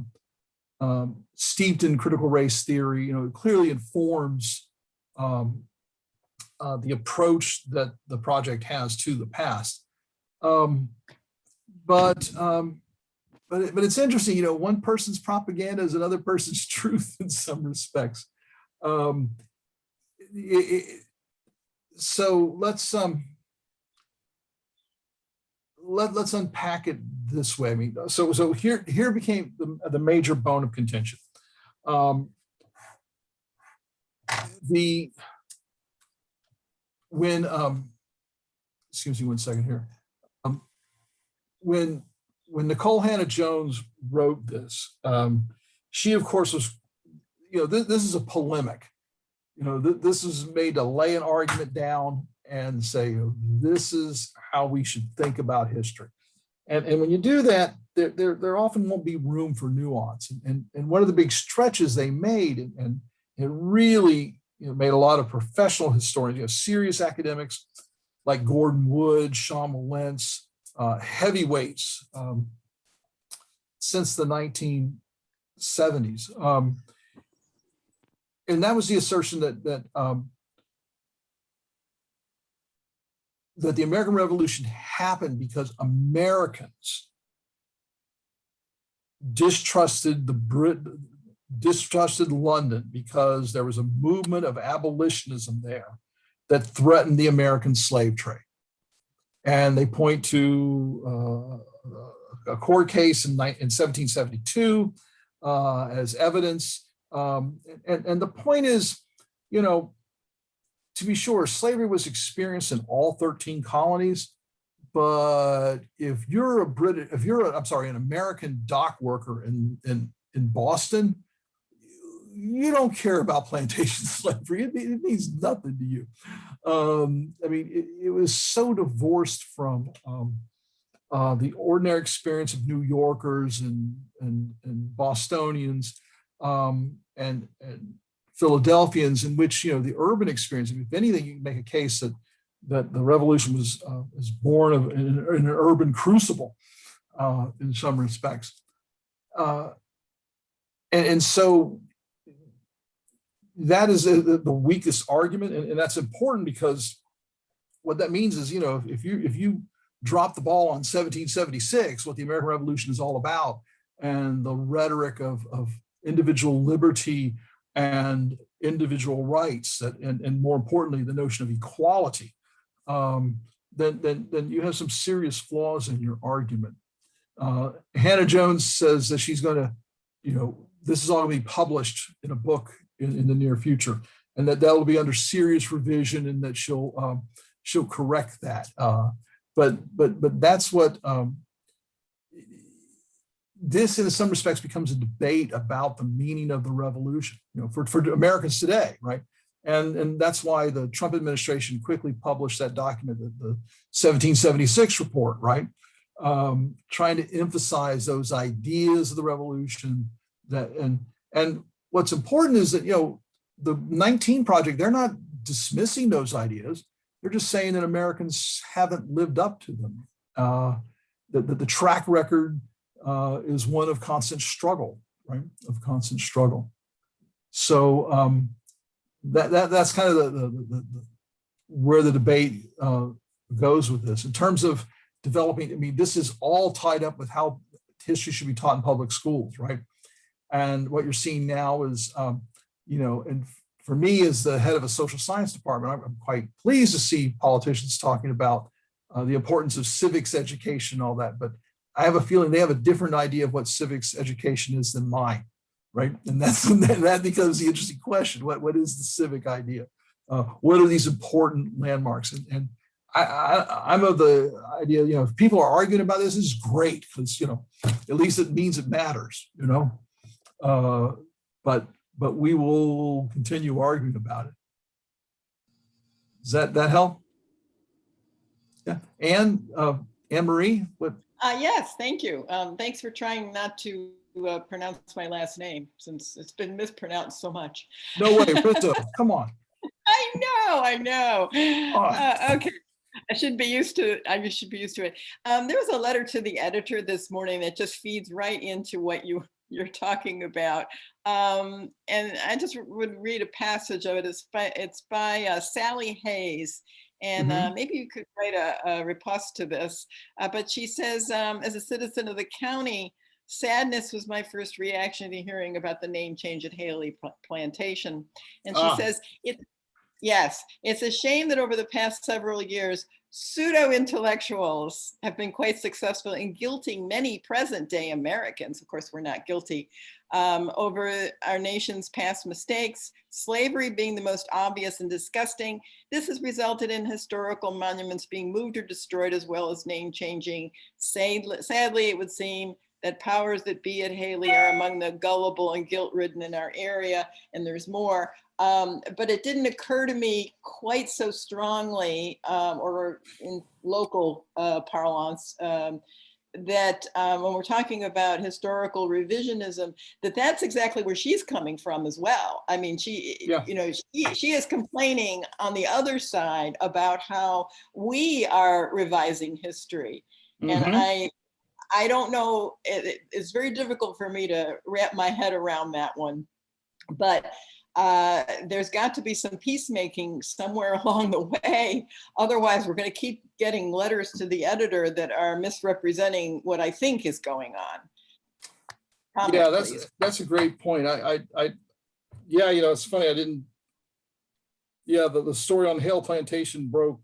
steeped in critical race theory. It clearly informs the approach that the project has to the past. But it's interesting. One person's propaganda is another person's truth in some respects. So let's unpack it this way. I mean, so here became the major bone of contention. Excuse me one second here. When Nicole Hanna Jones wrote this, she of course was, this is a polemic. This is made to lay an argument down and say, this is how we should think about history. And when you do that, there often won't be room for nuance. And one of the big stretches they made, and it really made a lot of professional historians, serious academics like Gordon Wood, Sean Mullentz, heavyweights since the 1970s. And that was the assertion that the American Revolution happened because Americans distrusted London, because there was a movement of abolitionism there that threatened the American slave trade. And they point to a court case in 1772 as evidence. And the point is, to be sure, slavery was experienced in all 13 colonies. But if you're an American dock worker in Boston, you don't care about plantation slavery. It means nothing to you. I mean, it was so divorced from the ordinary experience of New Yorkers and Bostonians and Philadelphians, in which, you know, the urban experience. I mean, if anything, you can make a case that the revolution was born of in an urban crucible in some respects, and so that is the weakest argument, and that's important, because what that means is, you know, if you drop the ball on 1776, what the American Revolution is all about, and the rhetoric of individual liberty and individual rights, and more importantly, the notion of equality, then you have some serious flaws in your argument. Hannah Jones says that she's going to, you know, this is all going to be published in a book in the near future, and that will be under serious revision, and that she'll correct that. But that's what this, in some respects, becomes a debate about the meaning of the revolution, you know, for Americans today, right? And that's why the Trump administration quickly published that document, the 1776 report, right? Trying to emphasize those ideas of the revolution, and what's important is that, you know, the 19 Project, they're not dismissing those ideas. They're just saying that Americans haven't lived up to them. That the track record is one of constant struggle, right? Of constant struggle. So that's kind of the where the debate goes with this. In terms of developing, I mean, this is all tied up with how history should be taught in public schools, right? And what you're seeing now is, you know, and for me, as the head of a social science department, I'm quite pleased to see politicians talking about the importance of civics education and all that. But I have a feeling they have a different idea of what civics education is than mine, right? And that becomes the interesting question. What is the civic idea? What are these important landmarks? And I'm of the idea, you know, if people are arguing about this, is great, because, you know, at least it means it matters, you know. But we will continue arguing about it. Does that help? Yeah. Anne Marie, what? Yes, thank you. Thanks for trying not to pronounce my last name, since it's been mispronounced so much. No way, Rizzo, come on. I know. Okay. I should be used to it. I should be used to it. There was a letter to the editor this morning that just feeds right into what you're talking about. And I just would read a passage of it. It's by Sally Hayes. And maybe you could write a riposte to this. But she says, as a citizen of the county, sadness was my first reaction to hearing about the name change at Haley Plantation. And she says, yes, it's a shame that over the past several years, pseudo-intellectuals have been quite successful in guilting many present-day Americans, of course we're not guilty, over our nation's past mistakes, slavery being the most obvious and disgusting. This has resulted in historical monuments being moved or destroyed, as well as name changing. Sadly, it would seem that powers that be at Haley are among the gullible and guilt-ridden in our area, and there's more. But it didn't occur to me quite so strongly, or in local parlance, that when we're talking about historical revisionism, that's exactly where she's coming from as well. I mean, you know, she is complaining on the other side about how we are revising history. And I don't know, it's very difficult for me to wrap my head around that one, but there's got to be some peacemaking somewhere along the way. Otherwise, we're going to keep getting letters to the editor that are misrepresenting what I think is going on. Comment, yeah, that's a great point. Yeah, you know, it's funny. The story on Hale Plantation broke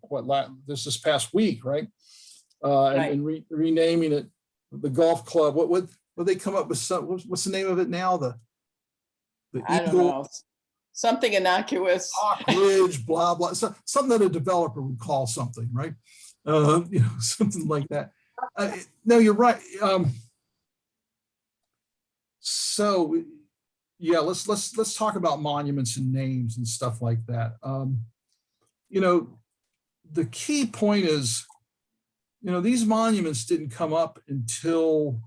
this past week, right? Right. And renaming it the golf club. What would they come up with? What's the name of it now? The I don't know. Something innocuous. Ridge, blah, blah, something that a developer would call something, right? Something like that. No, you're right. So yeah, let's talk about monuments and names and stuff like that. The key point is, these monuments didn't come up until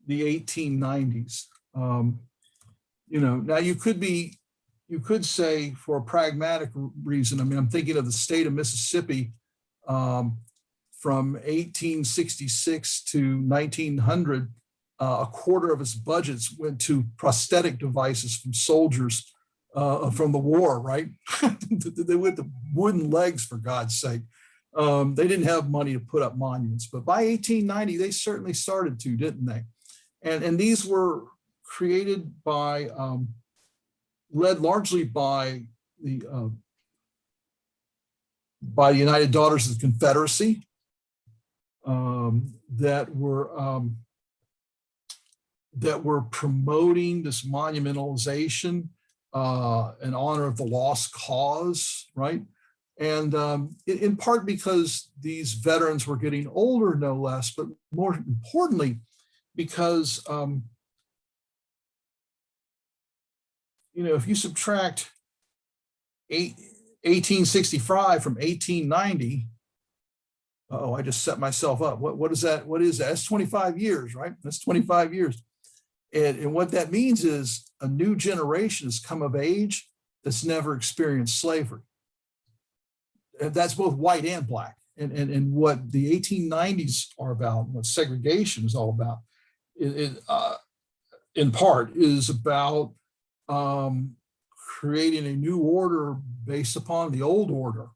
the 1890s. Now you could say, for a pragmatic reason, I'm thinking of the state of Mississippi from 1866 to 1900, a quarter of its budgets went to prosthetic devices from soldiers from the war, right? They went to wooden legs, for God's sake. They didn't have money to put up monuments, but by 1890, they certainly started to, didn't they? And these were created by, led largely by the United Daughters of the Confederacy, that were promoting this monumentalization in honor of the lost cause, right? And in part because these veterans were getting older, no less, but more importantly, because if you subtract 1865 from 1890, I just set myself up. What is that? What is that? That's 25 years, right? That's 25 years. And what that means is a new generation has come of age that's never experienced slavery. And that's both white and black. And what the 1890s are about, what segregation is all about, in part, is about creating a new order based upon the old order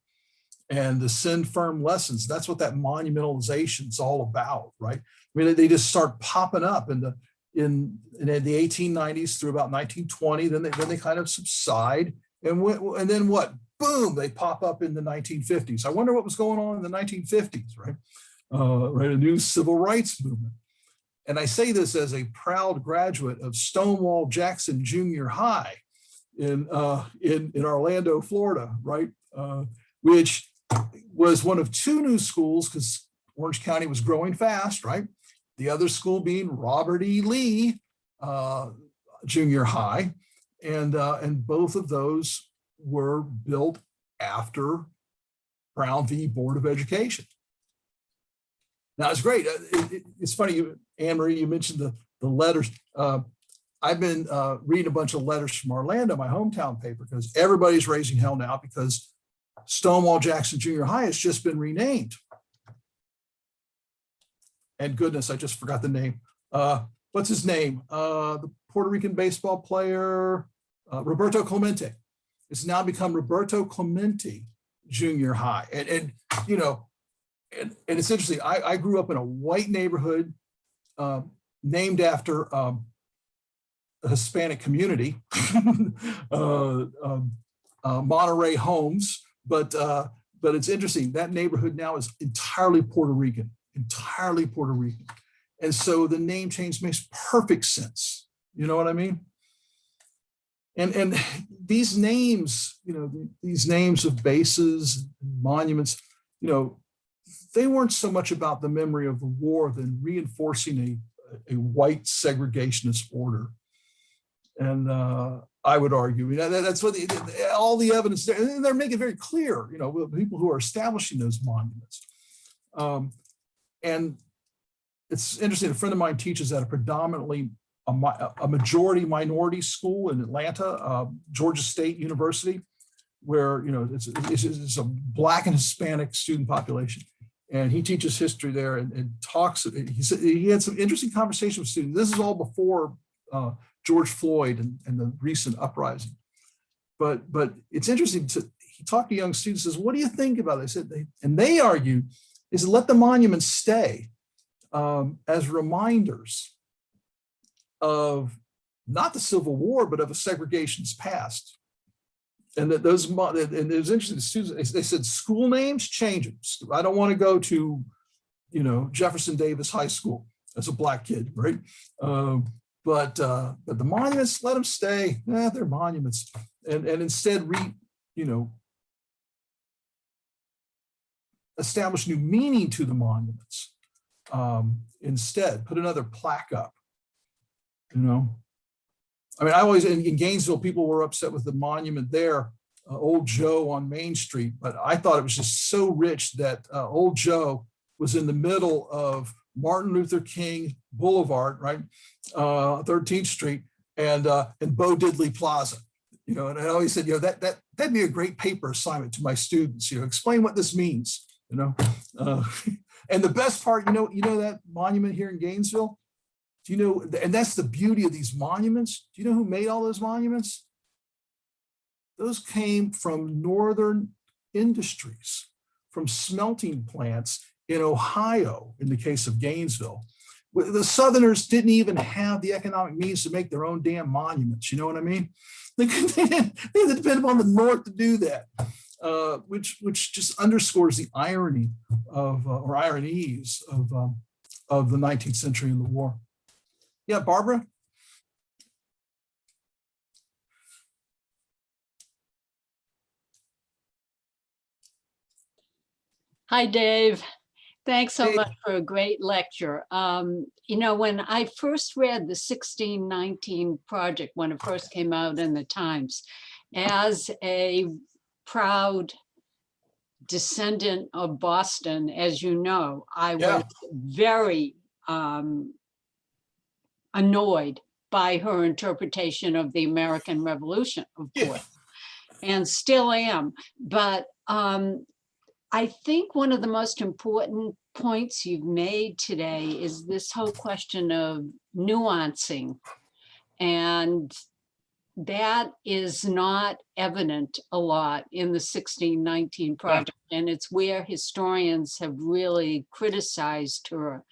and to send firm lessons. That's what that monumentalization is all about, right? They just start popping up in the 1890s through about 1920. Then they kind of subside, and then what? Boom! They pop up in the 1950s. I wonder what was going on in the 1950s, right? A new civil rights movement. And I say this as a proud graduate of Stonewall Jackson Junior High in Orlando, Florida, right? Which was one of two new schools because Orange County was growing fast, right? The other school being Robert E. Lee Junior High, and both of those were built after Brown v. Board of Education. Now it's great. It's funny, Anne-Marie, you mentioned the letters. I've been reading a bunch of letters from Orlando, my hometown paper, because everybody's raising hell now because Stonewall Jackson Junior High has just been renamed. And goodness, I just forgot the name. What's his name? The Puerto Rican baseball player, Roberto Clemente. It's now become Roberto Clemente Junior High. And it's interesting. I grew up in a white neighborhood named after a Hispanic community, Monterey Homes. But it's interesting. That neighborhood now is entirely Puerto Rican. And so the name change makes perfect sense. You know what I mean? And these names, these names of bases, monuments, they weren't so much about the memory of the war than reinforcing a white segregationist order. And I would argue, that's what all the evidence there, and they're making it very clear, people who are establishing those monuments. And it's interesting, a friend of mine teaches at a predominantly a majority minority school in Atlanta, Georgia State University, where it's a Black and Hispanic student population. And he teaches history there and talks. He said he had some interesting conversations with students. This is all before George Floyd and the recent uprising. But it's interesting he talked to young students, says, what do you think about it? They argue is let the monuments stay as reminders of not the Civil War, but of a segregation's past. And that those, and it was interesting, the students, they said, school names, change them. I don't want to go to, Jefferson Davis High School as a Black kid, right? but the monuments, let them stay. They're monuments, and instead establish new meaning to the monuments. Instead, put another plaque up. I mean, I always, in Gainesville, people were upset with the monument there, Old Joe on Main Street, but I thought it was just so rich that Old Joe was in the middle of Martin Luther King Boulevard, right, 13th Street, and Bo Diddley Plaza. And I always said, that'd be a great paper assignment to my students. Explain what this means. And the best part, that monument here in Gainesville. Do you know? And that's the beauty of these monuments. Do you know who made all those monuments? Those came from northern industries, from smelting plants in Ohio, in the case of Gainesville. The Southerners didn't even have the economic means to make their own damn monuments. You know what I mean? They had to depend upon the North to do that, which just underscores the irony of, or ironies of the 19th century and the war. Yeah, Barbara? Hi, Dave. Thanks so Hey. much for a great lecture. When I first read the 1619 project, when it first came out in the Times, as a proud descendant of Boston, as you know, I was very annoyed by her interpretation of the American Revolution, of course, and still am. But I think one of the most important points you've made today is this whole question of nuancing. And that is not evident a lot in the 1619 project. And it's where historians have really criticized her.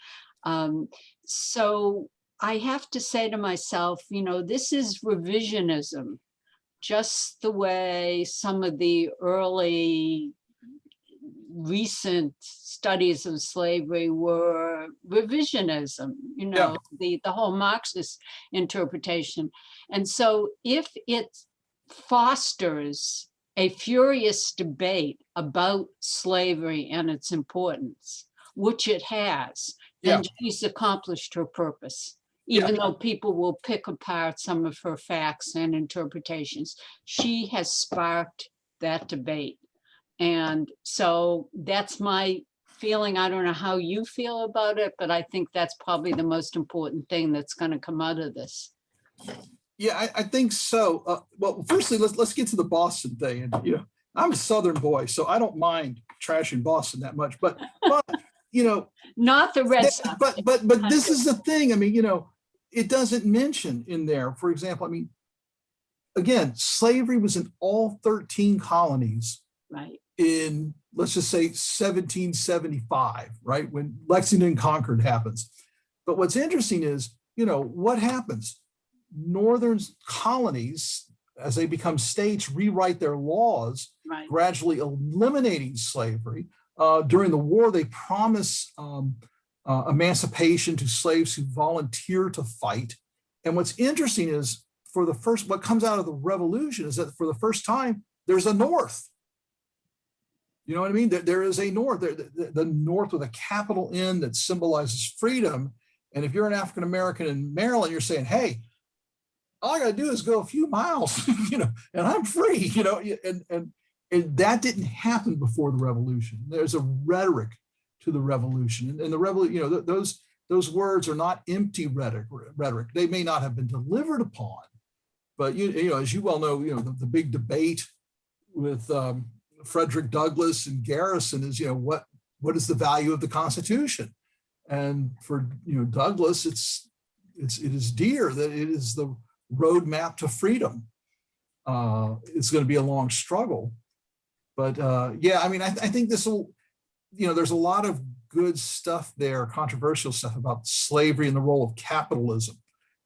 So I have to say to myself, this is revisionism, just the way some of the early recent studies of slavery were revisionism, the whole Marxist interpretation. And so if it fosters a furious debate about slavery and its importance, which it has, then she's accomplished her purpose. Even though people will pick apart some of her facts and interpretations, she has sparked that debate. And so that's my feeling. I don't know how you feel about it, but I think that's probably the most important thing that's going to come out of this. Yeah, I think so. Well, firstly, let's get to the Boston thing. And I'm a Southern boy, so I don't mind trashing Boston that much. But not the Red Sox. But this is the thing. I mean, it doesn't mention in there. For example, I mean, again, slavery was in all 13 colonies. Right. In, let's just say 1775, right? When Lexington and Concord happens. But what's interesting is, what happens? Northern colonies, as they become states, rewrite their laws, gradually eliminating slavery. During the war, they promise emancipation to slaves who volunteer to fight. And what's interesting is, what comes out of the revolution is that for the first time, there's a North. You know what I mean? There is a North, the North with a capital N that symbolizes freedom. And if you're an African-American in Maryland, you're saying, hey, all I got to do is go a few miles, and I'm free, and that didn't happen before the revolution. There's a rhetoric to the revolution, and the revolution, those words are not empty rhetoric. They may not have been delivered upon, but as you well know, the big debate with Frederick Douglass and Garrison is, what is the value of the Constitution? And for Douglass, it is dear, that it is the roadmap to freedom. It's going to be a long struggle, but I mean, I think this will, there's a lot of good stuff there, controversial stuff about slavery and the role of capitalism,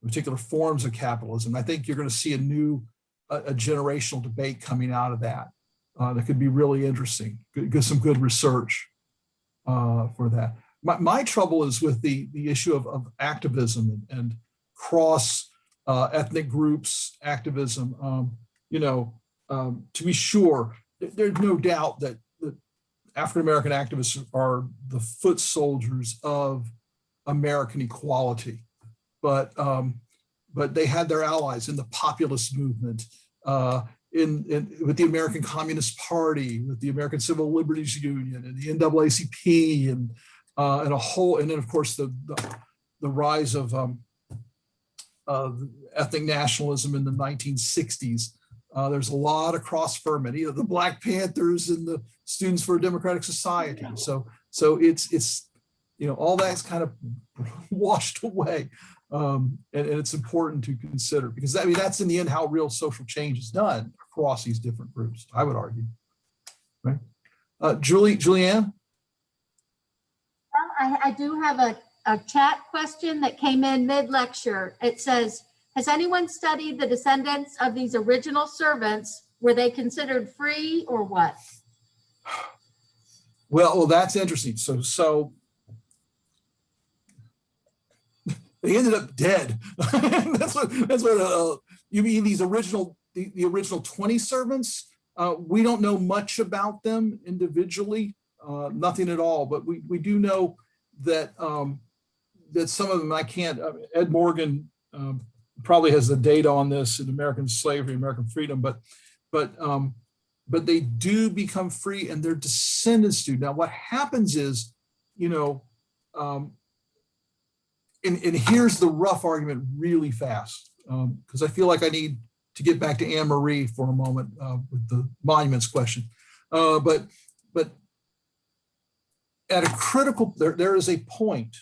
particular forms of capitalism. I think you're going to see a generational debate coming out of that. That could be really interesting. Some good research for that. My trouble is with the issue of activism and cross ethnic groups activism. To be sure, there's no doubt that African-American activists are the foot soldiers of American equality, but they had their allies in the populist movement, with the American Communist Party, with the American Civil Liberties Union, and the NAACP, and then of course the rise of ethnic nationalism in the 1960s. There's a lot of cross ferment, the Black Panthers and the Students for a Democratic Society. So it's all that's kind of washed away, and it's important to consider, because that's in the end how real social change is done across these different groups, I would argue. Right, Julianne? I do have a chat question that came in mid-lecture. It says, has anyone studied the descendants of these original servants? Were they considered free or what? Well, that's interesting. So they ended up dead. that's what you mean. These original, the original 20 servants. We don't know much about them individually, nothing at all. But we do know that that some of them, I can't. Ed Morgan probably has the data on this in American Slavery, American Freedom, but they do become free, and their descendants do. Now, what happens is, and here's the rough argument really fast, because I feel like I need to get back to Anne Marie for a moment with the monuments question. But at a critical, there is a point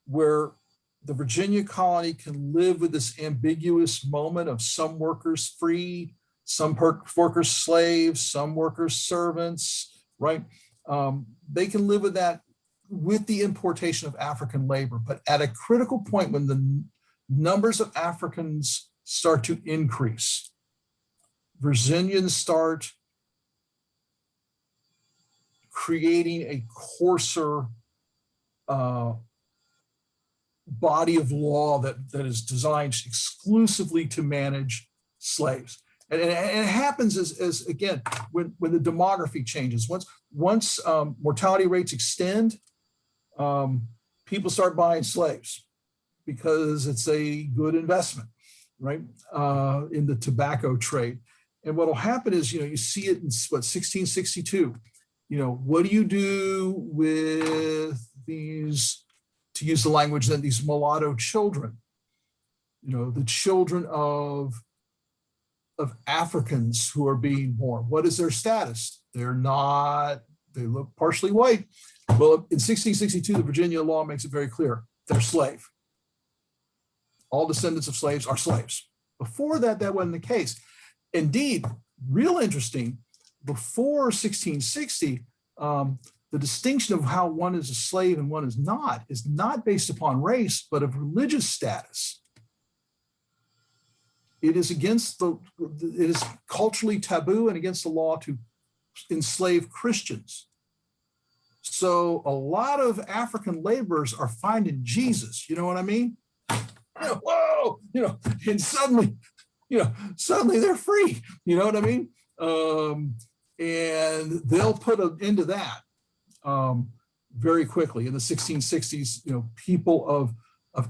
where the Virginia colony can live with this ambiguous moment of some workers free, some workers slaves, some workers servants, right? They can live with that with the importation of African labor. But at a critical point, when the numbers of Africans start to increase, Virginians start creating a coarser body of law that is designed exclusively to manage slaves. And it happens as again, when the demography changes. Once mortality rates extend, people start buying slaves because it's a good investment, right? In the tobacco trade. And what'll happen is, you see it in 1662. What do you do with these, to use the language, then these mulatto children, the children of Africans who are being born? What is their status? They look partially white. Well, in 1662, the Virginia law makes it very clear, they're slave. All descendants of slaves are slaves. Before that, that wasn't the case. Indeed, real interesting, before 1660, the distinction of how one is a slave and one is not based upon race, but of religious status. It is it is culturally taboo and against the law to enslave Christians. So a lot of African laborers are finding Jesus, you know what I mean? Whoa, and suddenly they're free, you know what I mean? And they'll put an end to that very quickly. In the 1660s, people of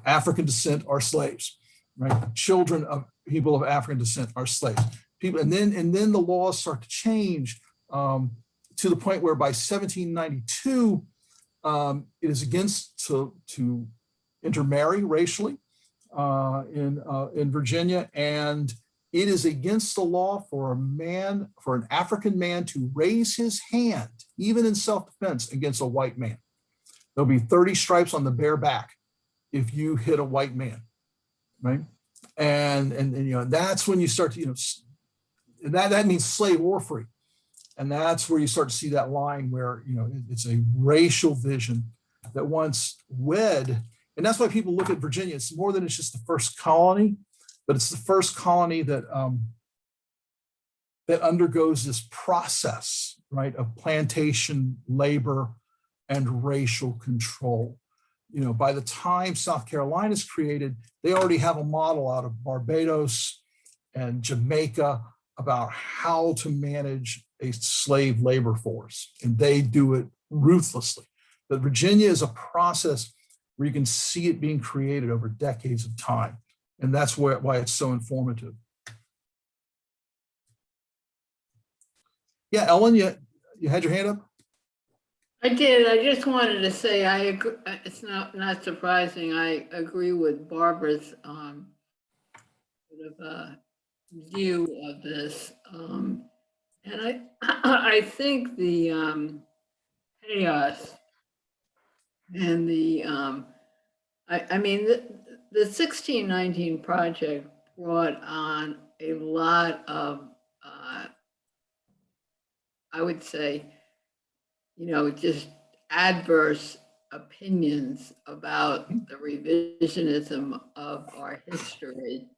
African descent are slaves, right? Children of people of African descent are slaves. And then the laws start to change to the point where by 1792, it is against to intermarry racially in Virginia, and it is against the law for an African man to raise his hand, even in self-defense, against a white man. There'll be 30 stripes on the bare back if you hit a white man, right? And that's when you start to, that means slave or free. And that's where you start to see that line where, it's a racial vision that once wed. And that's why people look at Virginia. It's more than it's just the first colony, but it's the first colony that that undergoes this process, right, of plantation labor and racial control. by the time South Carolina is created, they already have a model out of Barbados and Jamaica about how to manage a slave labor force, and they do it ruthlessly. But Virginia is a process where you can see it being created over decades of time, and that's why it's so informative. Yeah, Ellen, you had your hand up? I did. I just wanted to say I agree. It's not surprising. I agree with Barbara's sort of view of this, and I think the chaos and the I mean the 1619 project brought on a lot of I would say, just adverse opinions about the revisionism of our history.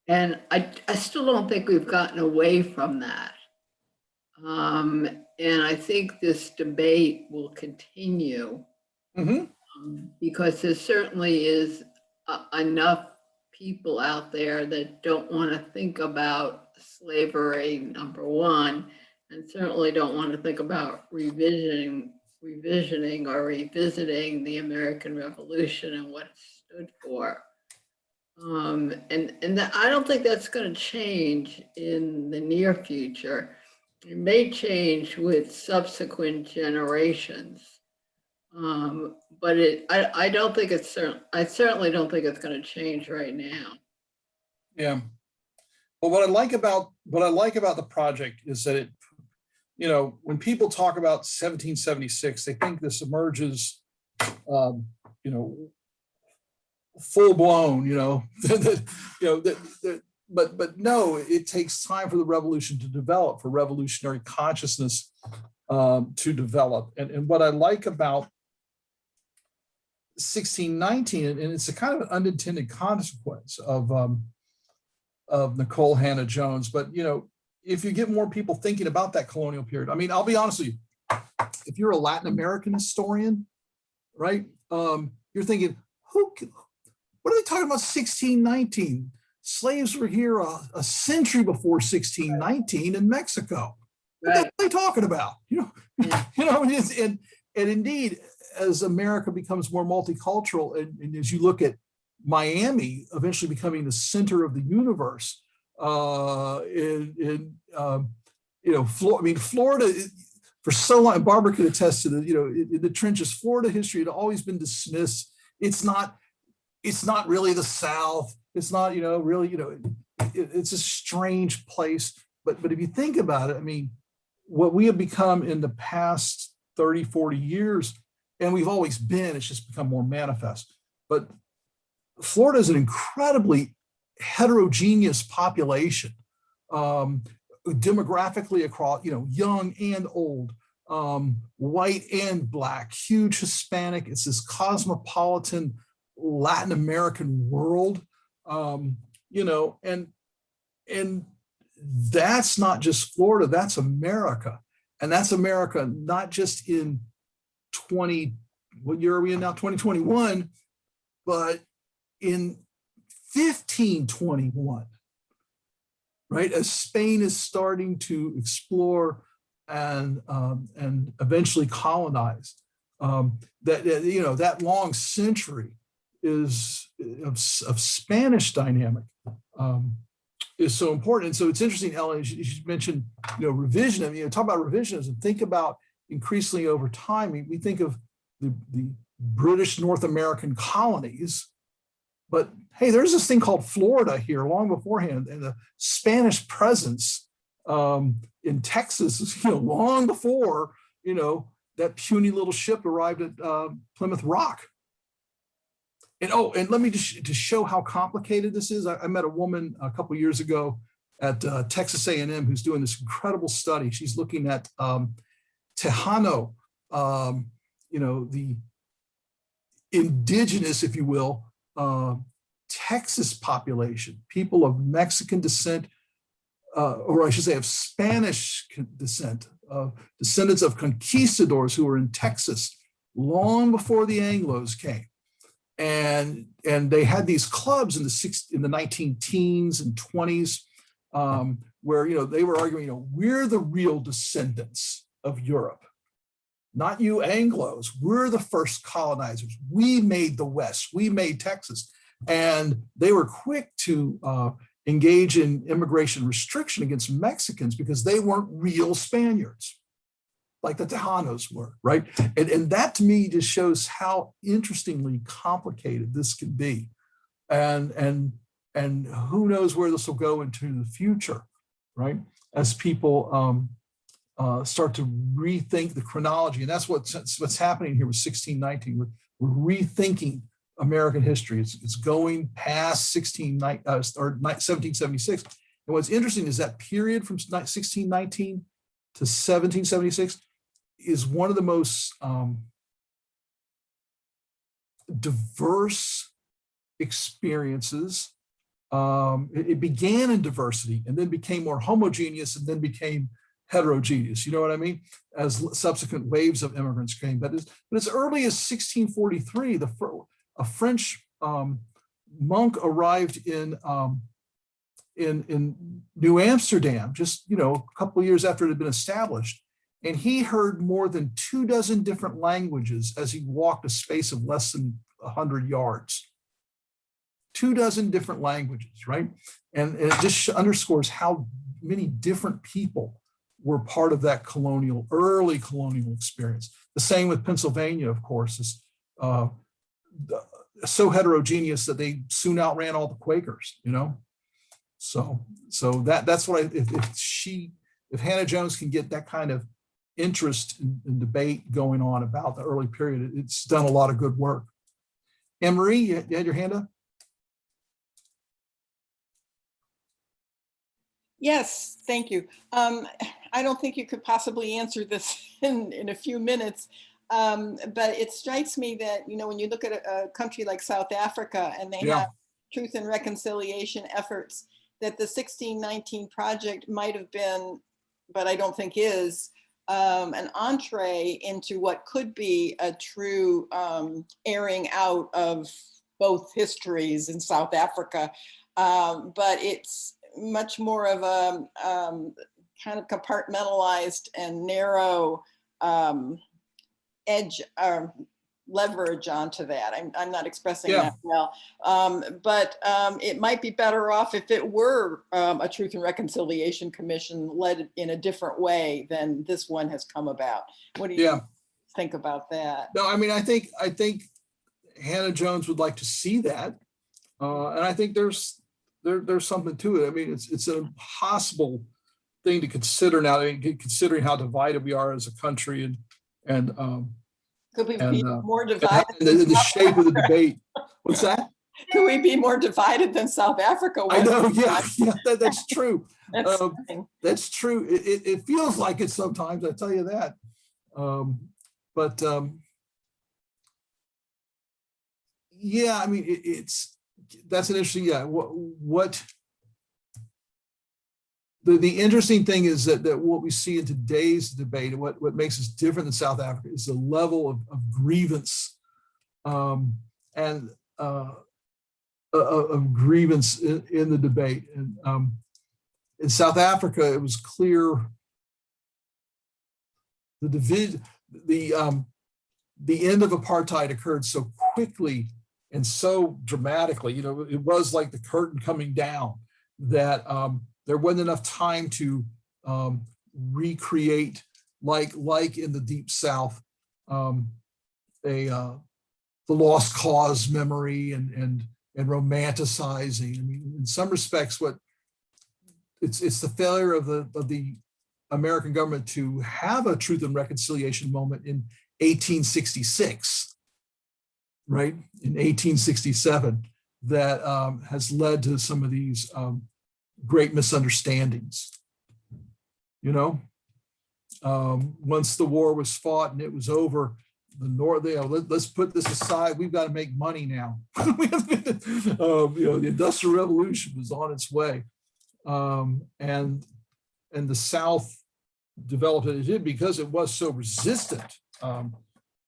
And I still don't think we've gotten away from that. And I think this debate will continue because there certainly is enough people out there that don't want to think about slavery, number one, and certainly don't want to think about revisioning or revisiting the American Revolution and what it stood for. And I don't think that's going to change in the near future. It may change with subsequent generations, but I don't think I certainly don't think it's going to change right now. Yeah. Well, what I like about the project is that it, when people talk about 1776, they think this emerges, full blown, but no, it takes time for the revolution to develop, for revolutionary consciousness to develop. And what I like about 1619, and it's a kind of an unintended consequence of Nicole Hanna Jones, but if you get more people thinking about that colonial period, I mean, I'll be honest with you, if you're a Latin American historian, right, you're thinking, what are they talking about 1619? Slaves were here a century before 1619 in Mexico. What are they talking about? And indeed, as America becomes more multicultural, and as you look at Miami eventually becoming the center of the universe, Florida for so long, Barbara could attest to in the trenches, Florida history had always been dismissed. It's not really the South. It's not, it's a strange place. But if you think about it, I mean, what we have become in the past 30, 40 years, and we've always been, it's just become more manifest. But Florida is an incredibly heterogeneous population, demographically across, young and old, white and black, huge Hispanic. It's this cosmopolitan Latin American world, and that's not just Florida, that's America. And that's America, not just in what year are we in now? 2021, but in 1521, right? As Spain is starting to explore and eventually colonize, that long century is of Spanish dynamic is so important. And so it's interesting, Ellen, you mentioned, revisionism, talk about revisionism, think about increasingly over time, we think of the British North American colonies, but hey, there's this thing called Florida here long beforehand, and the Spanish presence in Texas, long before, that puny little ship arrived at Plymouth Rock. And let me just to show how complicated this is. I met a woman a couple of years ago at Texas A&M who's doing this incredible study. She's looking at Tejano, the indigenous, if you will, Texas population, people of Mexican descent, or I should say of Spanish descent, descendants of conquistadors who were in Texas, long before the Anglos came. And they had these clubs in the 19 teens and 20s, where, you know, they were arguing, you know, we're the real descendants of Europe, not you Anglos. We're the first colonizers. We made the West. We made Texas. And they were quick to engage in immigration restriction against Mexicans because they weren't real Spaniards, like the Tejanos were, right? And that to me just shows how interestingly complicated this can be. And who knows where this will go into the future, right? As people start to rethink the chronology. And that's what's happening here with 1619. We're rethinking American history. It's going past 1776. And what's interesting is that period from 1619 to 1776 is one of the most diverse experiences. It began in diversity and then became more homogeneous and then became heterogeneous. You know what I mean? As subsequent waves of immigrants came. But as early as 1643, a French monk arrived in New Amsterdam, just, you know, a couple of years after it had been established. And he heard more than 24 different languages as he walked a space of less than 100 yards. 24 different languages, right? And it just underscores how many different people were part of that early colonial experience. The same with Pennsylvania, of course, is so heterogeneous that they soon outran all the Quakers, you know? So that's what if Hannah Jones can get that kind of interest and debate going on about the early period, it's done a lot of good work. Anne-Marie, you had your hand up? Yes, thank you. I don't think you could possibly answer this in a few minutes, but it strikes me that, you know, when you look at a country like South Africa and they have truth and reconciliation efforts, that the 1619 project might have been, but I don't think is, an entree into what could be a true airing out of both histories in South Africa, but it's much more of a kind of compartmentalized and narrow edge or leverage onto that. I'm not expressing that well, but it might be better off if it were a Truth and Reconciliation Commission led in a different way than this one has come about. What do you think about that? No, I mean, I think Hannah Jones would like to see that, and I think there's something to it. I mean, it's an impossible thing to consider now, considering how divided we are as a country, and could we be more divided? The shape of the debate. What's that? Could we be more divided than South Africa was? I know, that's true. That's true. It feels like it sometimes, I tell you that. But yeah, I mean, that's an interesting, what the interesting thing is that what we see in today's debate and what makes us different than South Africa is the level of grievance and of grievance in the debate. And in South Africa, it was clear the end of apartheid occurred so quickly and so dramatically. You know, it was like the curtain coming down, that there wasn't enough time to recreate, like in the Deep South, the lost cause memory and romanticizing. I mean, in some respects, it's the failure of the American government to have a Truth and Reconciliation moment in 1866, right? In 1867, that has led to some of these great misunderstandings. You know, once the war was fought and it was over, the North, let's put this aside. We've got to make money now. The Industrial Revolution was on its way, and the South developed as it did because it was so resistant,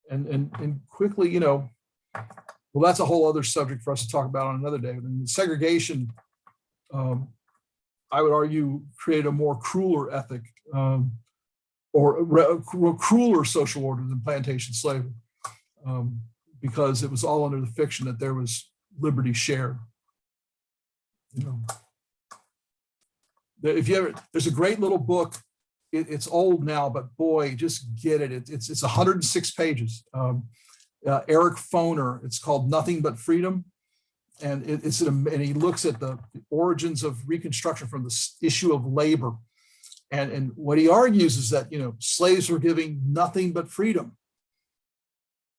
and quickly, you know, well, that's a whole other subject for us to talk about on another day. And segregation, I would argue, created a more crueler ethic, or a crueler social order than plantation slavery, because it was all under the fiction that there was liberty shared. You know, if you ever, there's a great little book. It's old now, but boy, just get it. It's 106 pages. Eric Foner. It's called Nothing But Freedom, and and he looks at the origins of Reconstruction from the issue of labor. And what he argues is that, you know, slaves were giving nothing but freedom,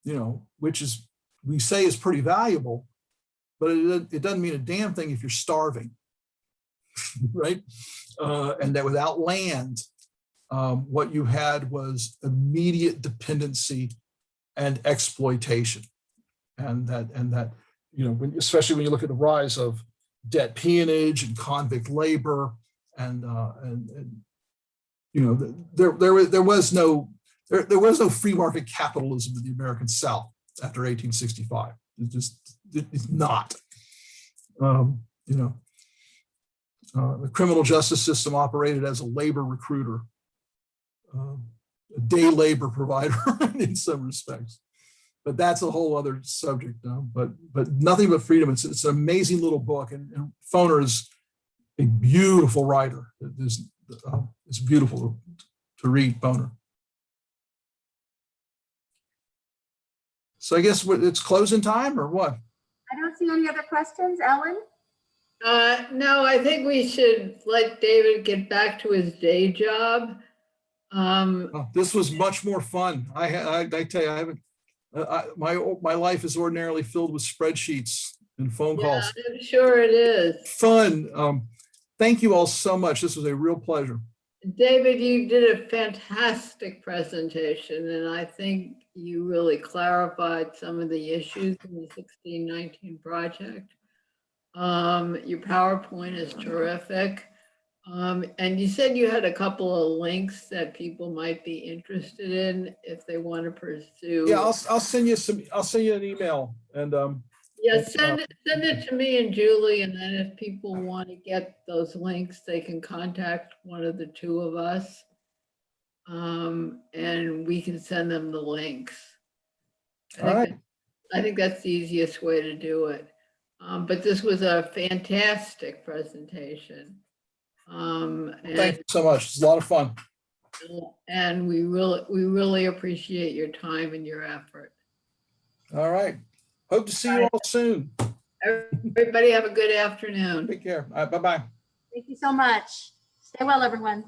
you know, which is, we say is pretty valuable, but it doesn't mean a damn thing if you're starving, right? And that without land, what you had was immediate dependency and exploitation. And that, you know, especially when you look at the rise of debt peonage and convict labor, and you know, there was no free market capitalism in the American South after 1865. It's not. You know, the criminal justice system operated as a labor recruiter, a day labor provider in some respects. But that's a whole other subject. But Nothing But Freedom. It's an amazing little book, and Foner is a beautiful writer. It's beautiful to read, Foner. So I guess it's closing time, or what? I don't see any other questions. Ellen? No, I think we should let David get back to his day job. Oh, this was much more fun. I tell you, I haven't. My life is ordinarily filled with spreadsheets and phone calls. Yeah, I'm sure it is. Fun. Thank you all so much. This was a real pleasure. David, you did a fantastic presentation, and I think you really clarified some of the issues in the 1619 project. Your PowerPoint is terrific. And you said you had a couple of links that people might be interested in if they want to pursue. Yeah, I'll send you some. I'll send you an email, and yeah, send it to me and Julie, and then if people want to get those links, they can contact one of the two of us, and we can send them the links. I think that's the easiest way to do it. But this was a fantastic presentation. thank you so much. It's a lot of fun. And we really appreciate your time and your effort. All right. Hope to see you all soon. Everybody have a good afternoon. Take care. All right, bye-bye. Thank you so much. Stay well, everyone.